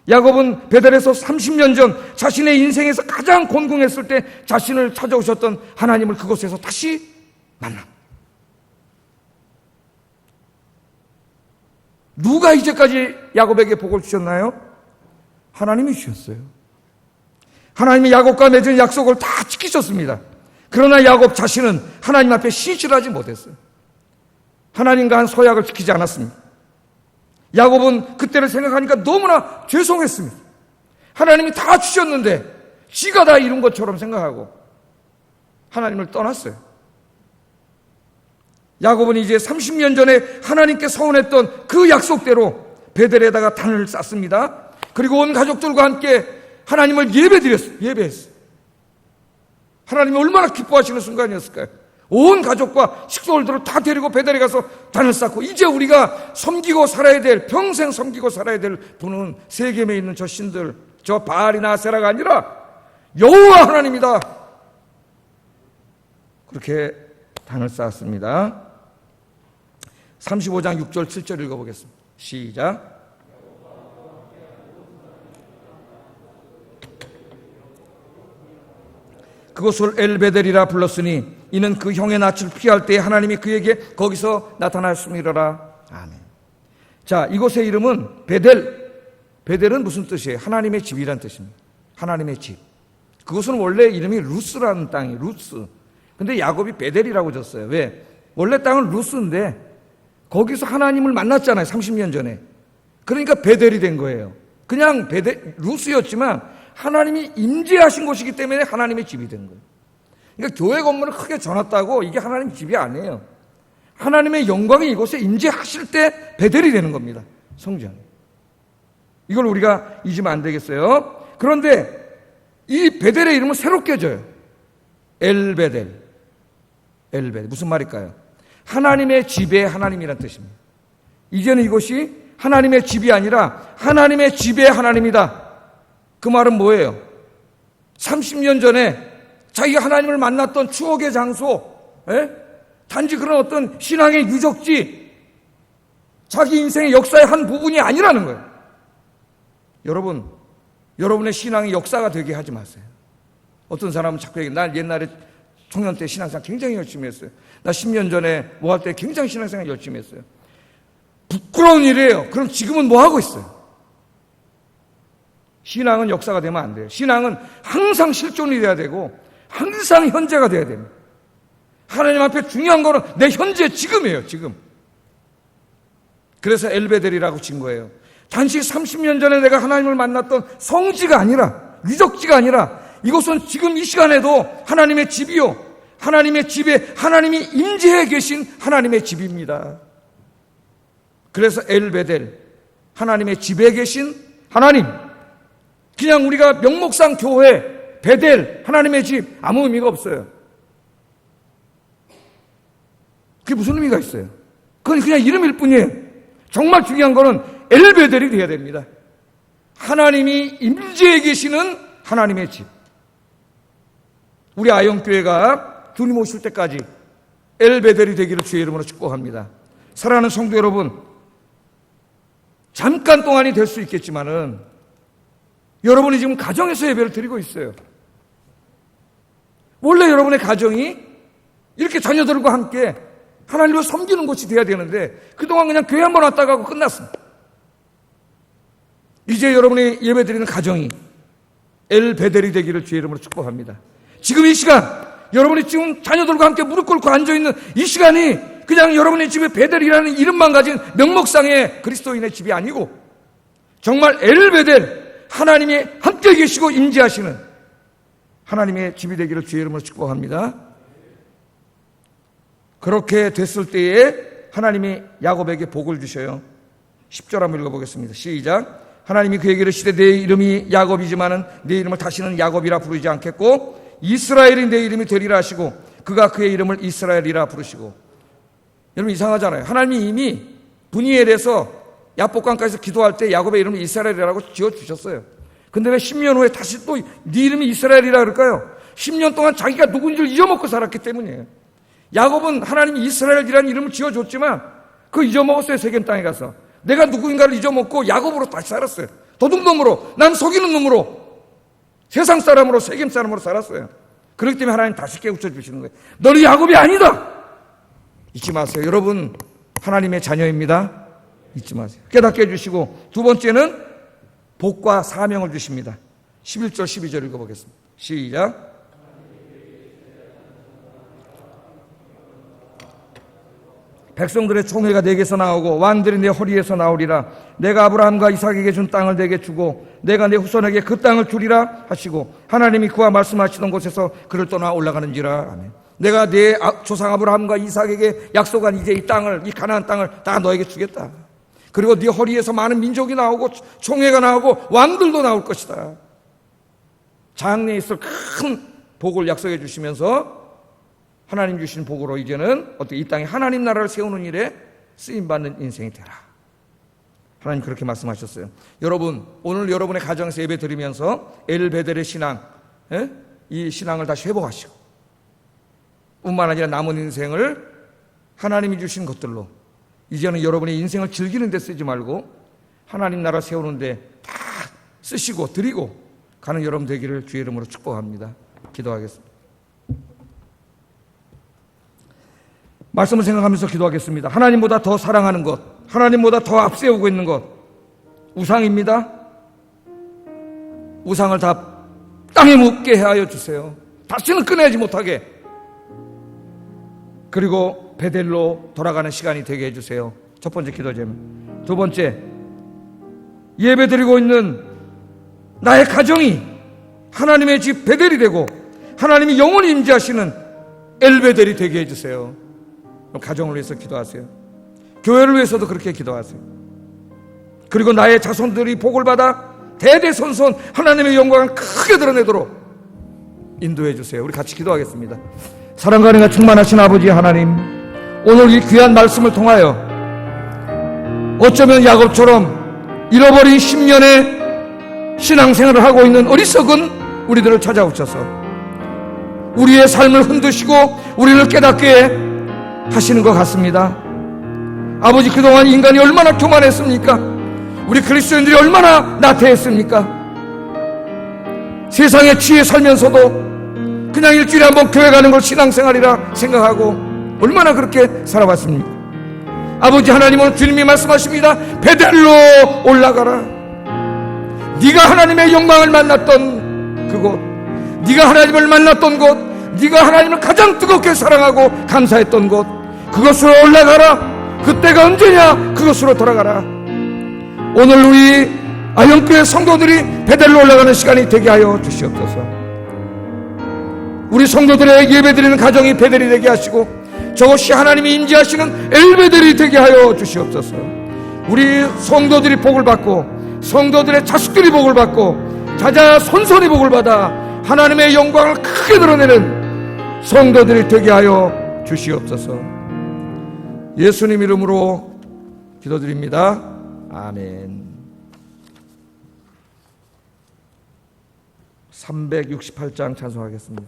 야곱은 베델에서 30년 전 자신의 인생에서 가장 곤궁했을 때 자신을 찾아오셨던 하나님을 그곳에서 다시 만나. 누가 이제까지 야곱에게 복을 주셨나요? 하나님이 주셨어요. 하나님이 야곱과 맺은 약속을 다 지키셨습니다. 그러나 야곱 자신은 하나님 앞에 신실하지 못했어요. 하나님과 한 서약을 지키지 않았습니다. 야곱은 그때를 생각하니까 너무나 죄송했습니다. 하나님이 다 주셨는데 지가 다 이룬 것처럼 생각하고 하나님을 떠났어요. 야곱은 이제 30년 전에 하나님께 서원했던 그 약속대로 베델에다가 단을 쌓습니다. 그리고 온 가족들과 함께 하나님을 예배했어요. 하나님이 얼마나 기뻐하시는 순간이었을까요? 온 가족과 식솔들을 다 데리고 베델에 가서 단을 쌓고 이제 우리가 섬기고 살아야 될, 평생 섬기고 살아야 될 분은 세겜에 있는 저 신들, 저 바알이나 아세라가 아니라 여호와 하나님이다. 그렇게 단을 쌓았습니다. 35장 6절 7절 읽어보겠습니다. 시작. 그곳을 엘베델이라 불렀으니 이는 그 형의 낯을 피할 때 하나님이 그에게 거기서 나타나셨음이로라. 아멘. 자, 이곳의 이름은 베델. 베델은 무슨 뜻이에요? 하나님의 집이란 뜻입니다. 하나님의 집. 그곳은 원래 이름이 루스라는 땅이에요. 루스. 근데 야곱이 베델이라고 졌어요. 왜? 원래 땅은 루스인데 거기서 하나님을 만났잖아요. 30년 전에. 그러니까 베델이 된 거예요. 그냥 루스였지만 하나님이 임재하신 곳이기 때문에 하나님의 집이 된 거예요. 그러니까 교회 건물을 크게 져놨다고 이게 하나님 집이 아니에요. 하나님의 영광이 이곳에 임재하실 때 베델이 되는 겁니다. 성전. 이걸 우리가 잊으면 안 되겠어요. 그런데 이 베델의 이름은 새롭게 져요. 엘베델. 엘베델. 무슨 말일까요? 하나님의 집의 하나님이란 뜻입니다. 이제는 이곳이 하나님의 집이 아니라 하나님의 집의 하나님이다. 그 말은 뭐예요? 30년 전에 자기가 하나님을 만났던 추억의 장소, 단지 그런 어떤 신앙의 유적지, 자기 인생의 역사의 한 부분이 아니라는 거예요. 여러분, 여러분의 신앙이 역사가 되게 하지 마세요. 어떤 사람은 자꾸 얘기해. 난 옛날에 청년 때 신앙생활 굉장히 열심히 했어요. 나 10년 전에 뭐 할 때 굉장히 신앙생활 열심히 했어요. 부끄러운 일이에요. 그럼 지금은 뭐 하고 있어요? 신앙은 역사가 되면 안 돼요. 신앙은 항상 실존이 돼야 되고 항상 현재가 돼야 됩니다. 하나님 앞에 중요한 거는 내 현재 지금이에요. 지금. 그래서 엘베델이라고 진 거예요. 단지 30년 전에 내가 하나님을 만났던 성지가 아니라, 유적지가 아니라 이곳은 지금 이 시간에도 하나님의 집이요, 하나님의 집에 하나님이 임재해 계신 하나님의 집입니다. 그래서 엘베델, 하나님의 집에 계신 하나님. 그냥 우리가 명목상 교회, 베델, 하나님의 집 아무 의미가 없어요. 그게 무슨 의미가 있어요? 그건 그냥 이름일 뿐이에요. 정말 중요한 거는 엘베델이 돼야 됩니다. 하나님이 임재해 계시는 하나님의 집. 우리 아영교회가 주님 오실 때까지 엘베델이 되기를 주의 이름으로 축복합니다. 사랑하는 성도 여러분, 잠깐 동안이 될 수 있겠지만은 여러분이 지금 가정에서 예배를 드리고 있어요. 원래 여러분의 가정이 이렇게 자녀들과 함께 하나님을 섬기는 곳이 돼야 되는데 그동안 그냥 교회 한번 왔다 가고 끝났습니다. 이제 여러분이 예배드리는 가정이 엘베델이 되기를 주의 이름으로 축복합니다. 지금 이 시간, 여러분이 지금 자녀들과 함께 무릎 꿇고 앉아있는 이 시간이 그냥 여러분의 집에 베델이라는 이름만 가진 명목상의 그리스도인의 집이 아니고 정말 엘베델, 하나님이 함께 계시고 임재하시는 하나님의 집이 되기를 주의 이름으로 축복합니다. 그렇게 됐을 때에 하나님이 야곱에게 복을 주셔요. 10절 한번 읽어보겠습니다. 시작. 하나님이 그에게 이르시되 내 이름이 야곱이지만은 내 이름을 다시는 야곱이라 부르지 않겠고 이스라엘이 내 이름이 되리라 하시고 그가 그의 이름을 이스라엘이라 부르시고. 여러분 이상하잖아요. 하나님이 이미 분이엘에서 야복강가에서 기도할 때 야곱의 이름을 이스라엘이라고 지어주셨어요. 근데 왜 10년 후에 다시 또 네 이름이 이스라엘이라 그럴까요? 10년 동안 자기가 누군지를 잊어먹고 살았기 때문이에요. 야곱은 하나님이 이스라엘이라는 이름을 지어줬지만 그거 잊어먹었어요. 세겜 땅에 가서. 내가 누구인가를 잊어먹고 야곱으로 다시 살았어요. 도둑놈으로, 남 속이는 놈으로, 세상 사람으로, 세겜 사람으로 살았어요. 그렇기 때문에 하나님 다시 깨우쳐 주시는 거예요. 너는 야곱이 아니다. 잊지 마세요. 여러분 하나님의 자녀입니다. 잊지 마세요. 깨닫게 해주시고, 두 번째는 복과 사명을 주십니다. 11절 12절 읽어보겠습니다. 시작. 백성들의 총회가 내게서 나오고 왕들이 내 허리에서 나오리라. 내가 아브라함과 이삭에게 준 땅을 내게 주고 내가 내 후손에게 그 땅을 주리라 하시고 하나님이 그와 말씀하시던 곳에서 그를 떠나 올라가는지라. 아멘. 내가 내 조상 아브라함과 이삭에게 약속한 이제 이 땅을, 이 가나안 땅을 다 너에게 주겠다. 그리고 네 허리에서 많은 민족이 나오고 총회가 나오고 왕들도 나올 것이다. 장래에 있을 큰 복을 약속해 주시면서 하나님 주신 복으로 이제는 어떻게 이 땅에 하나님 나라를 세우는 일에 쓰임받는 인생이 되라. 하나님 그렇게 말씀하셨어요. 여러분 오늘 여러분의 가정에서 예배 드리면서 엘베델의 신앙, 이 신앙을 다시 회복하시고 뿐만 아니라 남은 인생을 하나님이 주신 것들로 이제는 여러분의 인생을 즐기는 데 쓰지 말고 하나님 나라 세우는 데 다 쓰시고 드리고 가는 여러분 되기를 주의 이름으로 축복합니다. 기도하겠습니다. 말씀을 생각하면서 기도하겠습니다. 하나님보다 더 사랑하는 것, 하나님보다 더 앞세우고 있는 것, 우상입니다. 우상을 다 땅에 묻게 하여 주세요. 다시는 꺼내지 못하게. 그리고 베델로 돌아가는 시간이 되게 해주세요. 첫 번째 기도 제목. 두 번째, 예배드리고 있는 나의 가정이 하나님의 집 베델이 되고 하나님이 영원히 임재하시는 엘베델이 되게 해주세요. 가정을 위해서 기도하세요. 교회를 위해서도 그렇게 기도하세요. 그리고 나의 자손들이 복을 받아 대대손손 하나님의 영광을 크게 드러내도록 인도해 주세요. 우리 같이 기도하겠습니다. 사랑과 은혜가 충만하신 아버지 하나님, 오늘 이 귀한 말씀을 통하여 어쩌면 야곱처럼 잃어버린 10년의 신앙생활을 하고 있는 어리석은 우리들을 찾아오셔서 우리의 삶을 흔드시고 우리를 깨닫게 하시는 것 같습니다. 아버지, 그동안 인간이 얼마나 교만했습니까? 우리 그리스도인들이 얼마나 나태했습니까? 세상에 취해 살면서도 그냥 일주일에 한번 교회 가는 걸 신앙생활이라 생각하고 얼마나 그렇게 살아왔습니까? 아버지 하나님은 주님이 말씀하십니다. 베델로 올라가라. 네가 하나님의 영광을 만났던 그곳, 네가 하나님을 만났던 곳, 네가 하나님을 가장 뜨겁게 사랑하고 감사했던 곳, 그것으로 올라가라. 그때가 언제냐? 그것으로 돌아가라. 오늘 우리 아영교회 성도들이 베델로 올라가는 시간이 되게 하여 주시옵소서. 우리 성도들의 예배드리는 가정이 베델이 되게 하시고 저것이 하나님이 임재하시는 엘베델이 되게 하여 주시옵소서. 우리 성도들이 복을 받고 성도들의 자식들이 복을 받고 자자손손이 복을 받아 하나님의 영광을 크게 드러내는 성도들이 되게 하여 주시옵소서. 예수님 이름으로 기도드립니다. 아멘. 368장 찬송하겠습니다.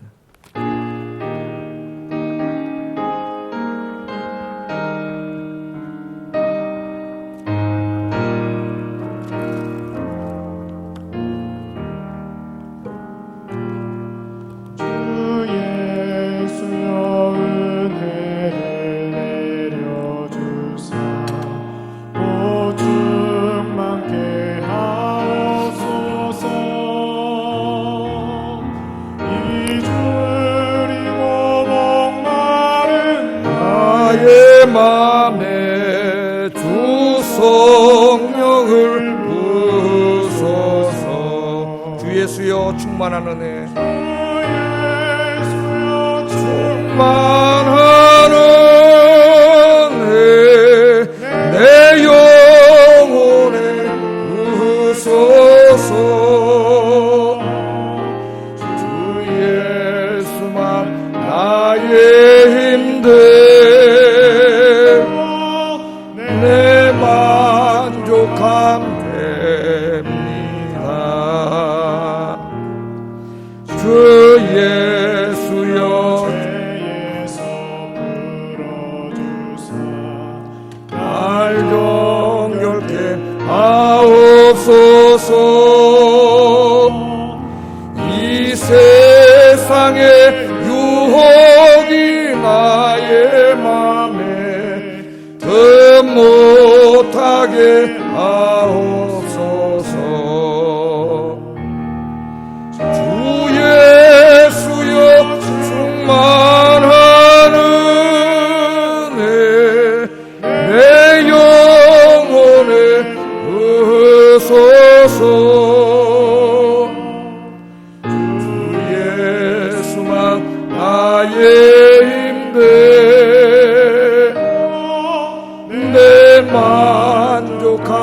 맘에 주 성령을 부소서. 예수여 충만한 은혜 충만한 은혜 내 영혼에 부으소서 주 예수만 나의 힘들 내 만족함 됩니다. 주 예수여 날 정결케 하옵소서. 이 세상의 유혹이 나의 맘에 더 못하게 하옵소서. 주 예수여 충만한 은혜 내 영혼에 부으소서. 주 예수만 나의 힘들 내 만족함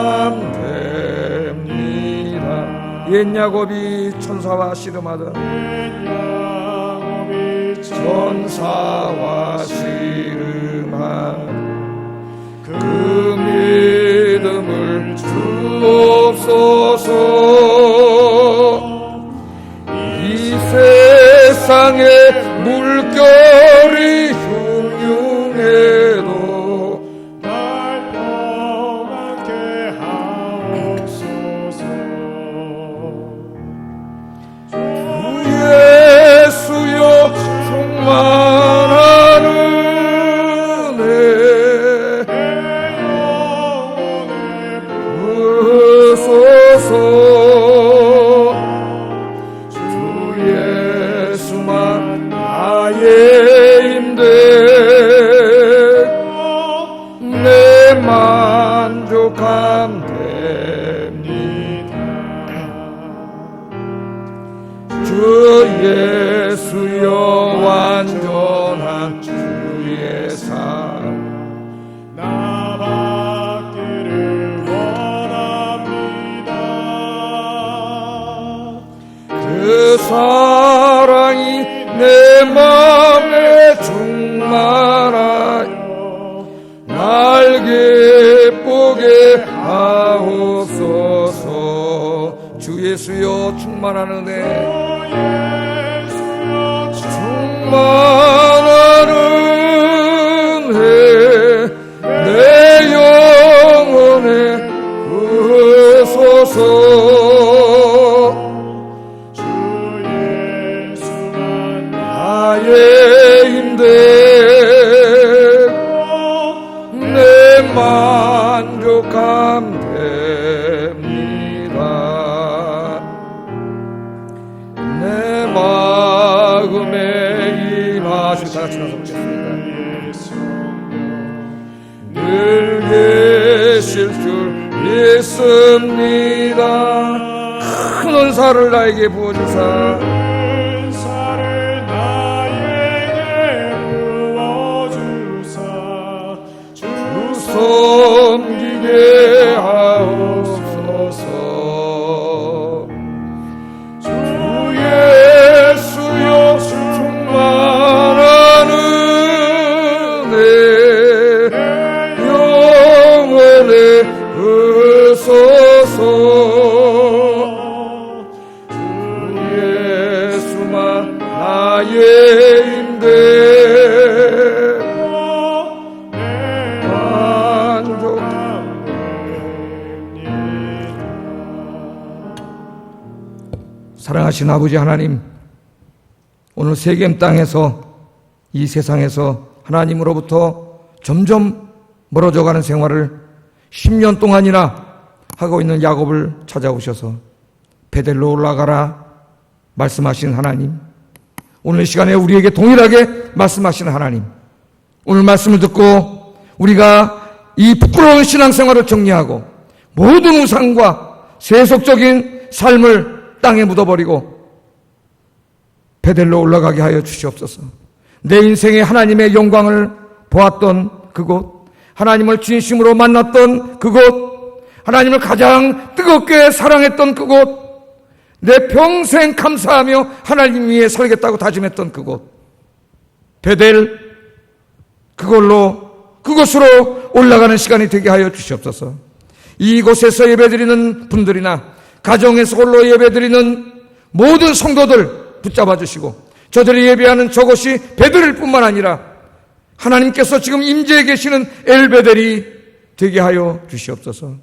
됩니다. 옛 야곱이 천사와 씨름하던 천사와 씨름한 그 믿음을 주옵소서. 이 세상의 물결이 흉흉해도 날 평안케 하옵소서. 주 예수여 충만한 은혜 부으소서. 주 예수만 나의 힘들 내 만족함 됩니다. 주 예수여 완전한 주의 삶 나받기를 원합니다. 그 사랑이 내 맘에 충만하여 날 기쁘게 하옵소서. 주 예수여 충만한 은혜 충만한 은혜 내 영혼에 부으소서. 주 예수만 나의 힘들 내 만족함 됩니다. 내 마음에 임하시고 다 같이 나서 보겠습니다. 늘 계실 줄 믿습니다. 큰 은사를 나에게 부어주사 주 섬기게 하옵소서. 주 예수여 충만한 은혜 영원에 부으소서. 주 예수만 나의 힘들 사랑하신 아버지 하나님, 오늘 세겜 땅에서 이 세상에서 하나님으로부터 점점 멀어져가는 생활을 10년 동안이나 하고 있는 야곱을 찾아오셔서 베델로 올라가라 말씀하신 하나님, 오늘 시간에 우리에게 동일하게 말씀하시는 하나님, 오늘 말씀을 듣고 우리가 이 부끄러운 신앙생활을 정리하고 모든 우상과 세속적인 삶을 땅에 묻어버리고 베델로 올라가게 하여 주시옵소서. 내 인생에 하나님의 영광을 보았던 그곳, 하나님을 진심으로 만났던 그곳, 하나님을 가장 뜨겁게 사랑했던 그곳, 내 평생 감사하며 하나님 위에 살겠다고 다짐했던 그곳, 베델, 그곳으로 올라가는 시간이 되게 하여 주시옵소서. 이곳에서 예배드리는 분들이나 가정에서 홀로 예배드리는 모든 성도들 붙잡아 주시고, 저들이 예배하는 저곳이 베델일 뿐만 아니라 하나님께서 지금 임재해 계시는 엘베델이 되게 하여 주시옵소서.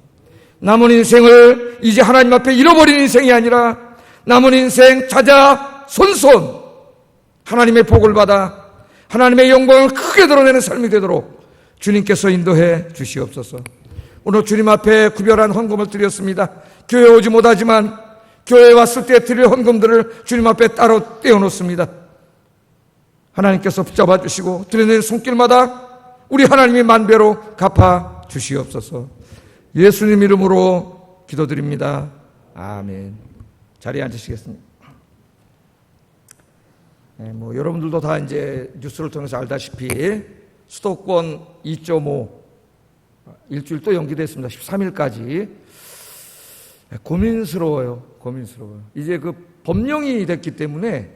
남은 인생을 이제 하나님 앞에 잃어버린 인생이 아니라 남은 인생 자자손손 하나님의 복을 받아 하나님의 영광을 크게 드러내는 삶이 되도록 주님께서 인도해 주시옵소서. 오늘 주님 앞에 구별한 헌금을 드렸습니다. 교회에 오지 못하지만 교회에 왔을 때 드릴 헌금들을 주님 앞에 따로 떼어놓습니다. 하나님께서 붙잡아 주시고 드리는 손길마다 우리 하나님이 만배로 갚아 주시옵소서. 예수님 이름으로 기도드립니다. 아멘. 자리에 앉으시겠습니다. 네, 여러분들도 다 이제 뉴스를 통해서 알다시피 수도권 2.5 일주일 또 연기됐습니다. 13일까지. 고민스러워요. 이제 그 법령이 됐기 때문에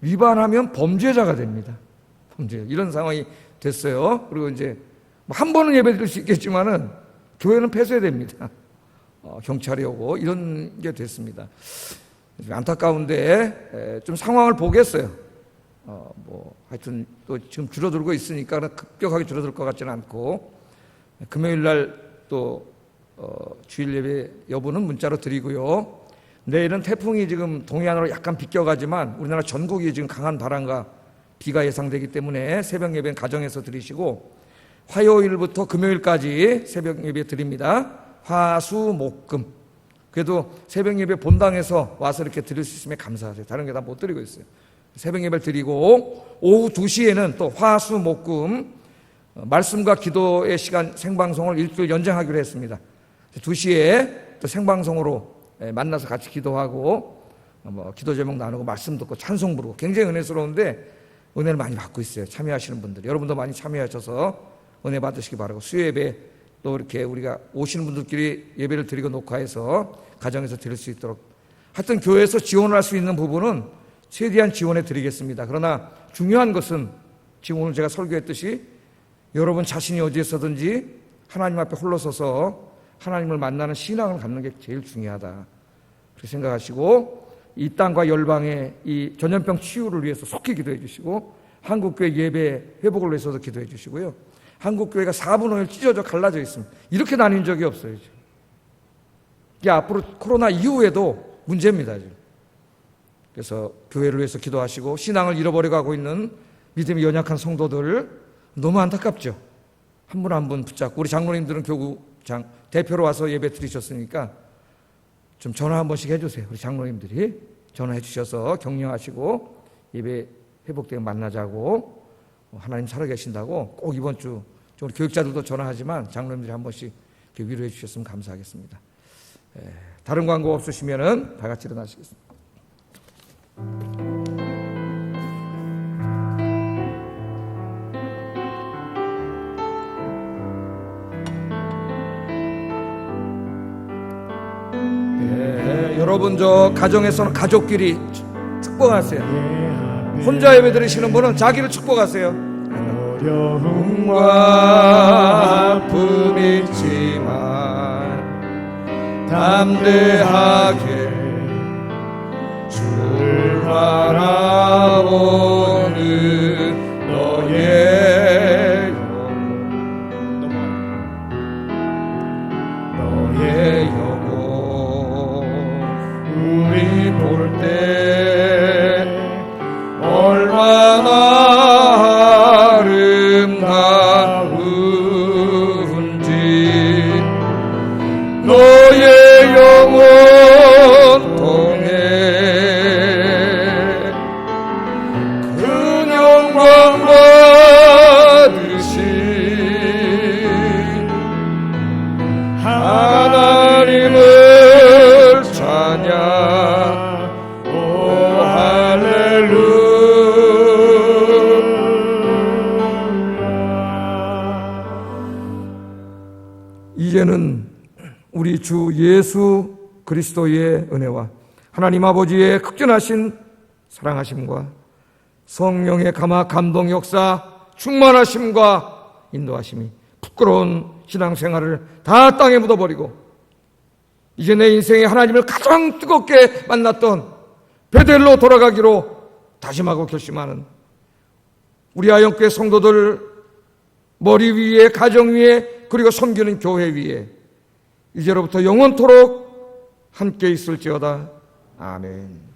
위반하면 범죄자가 됩니다. 이런 상황이 됐어요. 그리고 이제 한 번은 예배드릴 수 있겠지만은 교회는 폐쇄해야 됩니다. 경찰이 오고 이런 게 됐습니다. 안타까운데 좀 상황을 보겠어요. 하여튼 또 지금 줄어들고 있으니까 급격하게 줄어들 것 같지는 않고, 금요일 날 또 주일 예배 여부는 문자로 드리고요. 내일은 태풍이 지금 동해안으로 약간 비껴가지만 우리나라 전국이 지금 강한 바람과 비가 예상되기 때문에 새벽 예배는 가정에서 드리시고, 화요일부터 금요일까지 새벽 예배 드립니다. 화수목금. 그래도 새벽 예배 본당에서 와서 이렇게 드릴 수 있으면 감사하세요. 다른 게 다 못 드리고 있어요. 새벽 예배를 드리고 오후 2시에는 또 화수목금 말씀과 기도의 시간 생방송을 일주일 연장하기로 했습니다. 2시에 또 생방송으로 만나서 같이 기도하고 기도 제목 나누고 말씀 듣고 찬송 부르고 굉장히 은혜스러운데 은혜를 많이 받고 있어요. 참여하시는 분들 여러분도 많이 참여하셔서 은혜 받으시기 바라고, 수요예배 또 이렇게 우리가 오시는 분들끼리 예배를 드리고 녹화해서 가정에서 드릴 수 있도록, 하여튼 교회에서 지원을 할 수 있는 부분은 최대한 지원해 드리겠습니다. 그러나 중요한 것은 지금 오늘 제가 설교했듯이 여러분 자신이 어디에서든지 하나님 앞에 홀로 서서 하나님을 만나는 신앙을 갖는 게 제일 중요하다, 그렇게 생각하시고 이 땅과 열방의 이 전염병 치유를 위해서 속히 기도해 주시고, 한국교회 예배 회복을 위해서도 기도해 주시고요. 한국교회가 4분의 1 찢어져 갈라져 있습니다. 이렇게 나뉜 적이 없어요. 지금. 이게 앞으로 코로나 이후에도 문제입니다. 지금. 그래서 교회를 위해서 기도하시고, 신앙을 잃어버려 가고 있는 믿음이 연약한 성도들 너무 안타깝죠. 한 분 한 분 붙잡고, 우리 장로님들은 교구장 대표로 와서 예배 드리셨으니까 좀 전화 한 번씩 해주세요. 우리 장로님들이 전화해 주셔서 격려하시고 예배 회복되면 만나자고, 하나님 살아계신다고 꼭 이번 주 우리 교육자들도 전화하지만 장로님들이 한 번씩 위로해 주셨으면 감사하겠습니다. 다른 광고 없으시면은 다 같이 일어나시겠습니다. 여러분 저 가정에서는 가족끼리 축복하세요. 혼자 예배 드리시는 분은 자기를 축복하세요. 어려움과 아픔이 있지만 담대하게 주를 바라보는 너의 영혼 우리 볼 때 얼마나 아름다운지 너의 영혼 통해 그 영광 받으신 하나님을 찬양. 오 할렐루야. 이제는 우리 주 예수 그리스도의 은혜와 하나님 아버지의 극진하신 사랑하심과 성령의 감동 역사 충만하심과 인도하심이 부끄러운 신앙생활을 다 땅에 묻어버리고 이제 내 인생에 하나님을 가장 뜨겁게 만났던 베델로 돌아가기로 다짐하고 결심하는 우리 아영교회 성도들 머리 위에, 가정 위에, 그리고 섬기는 교회 위에 이제로부터 영원토록 함께 있을지어다. 아멘.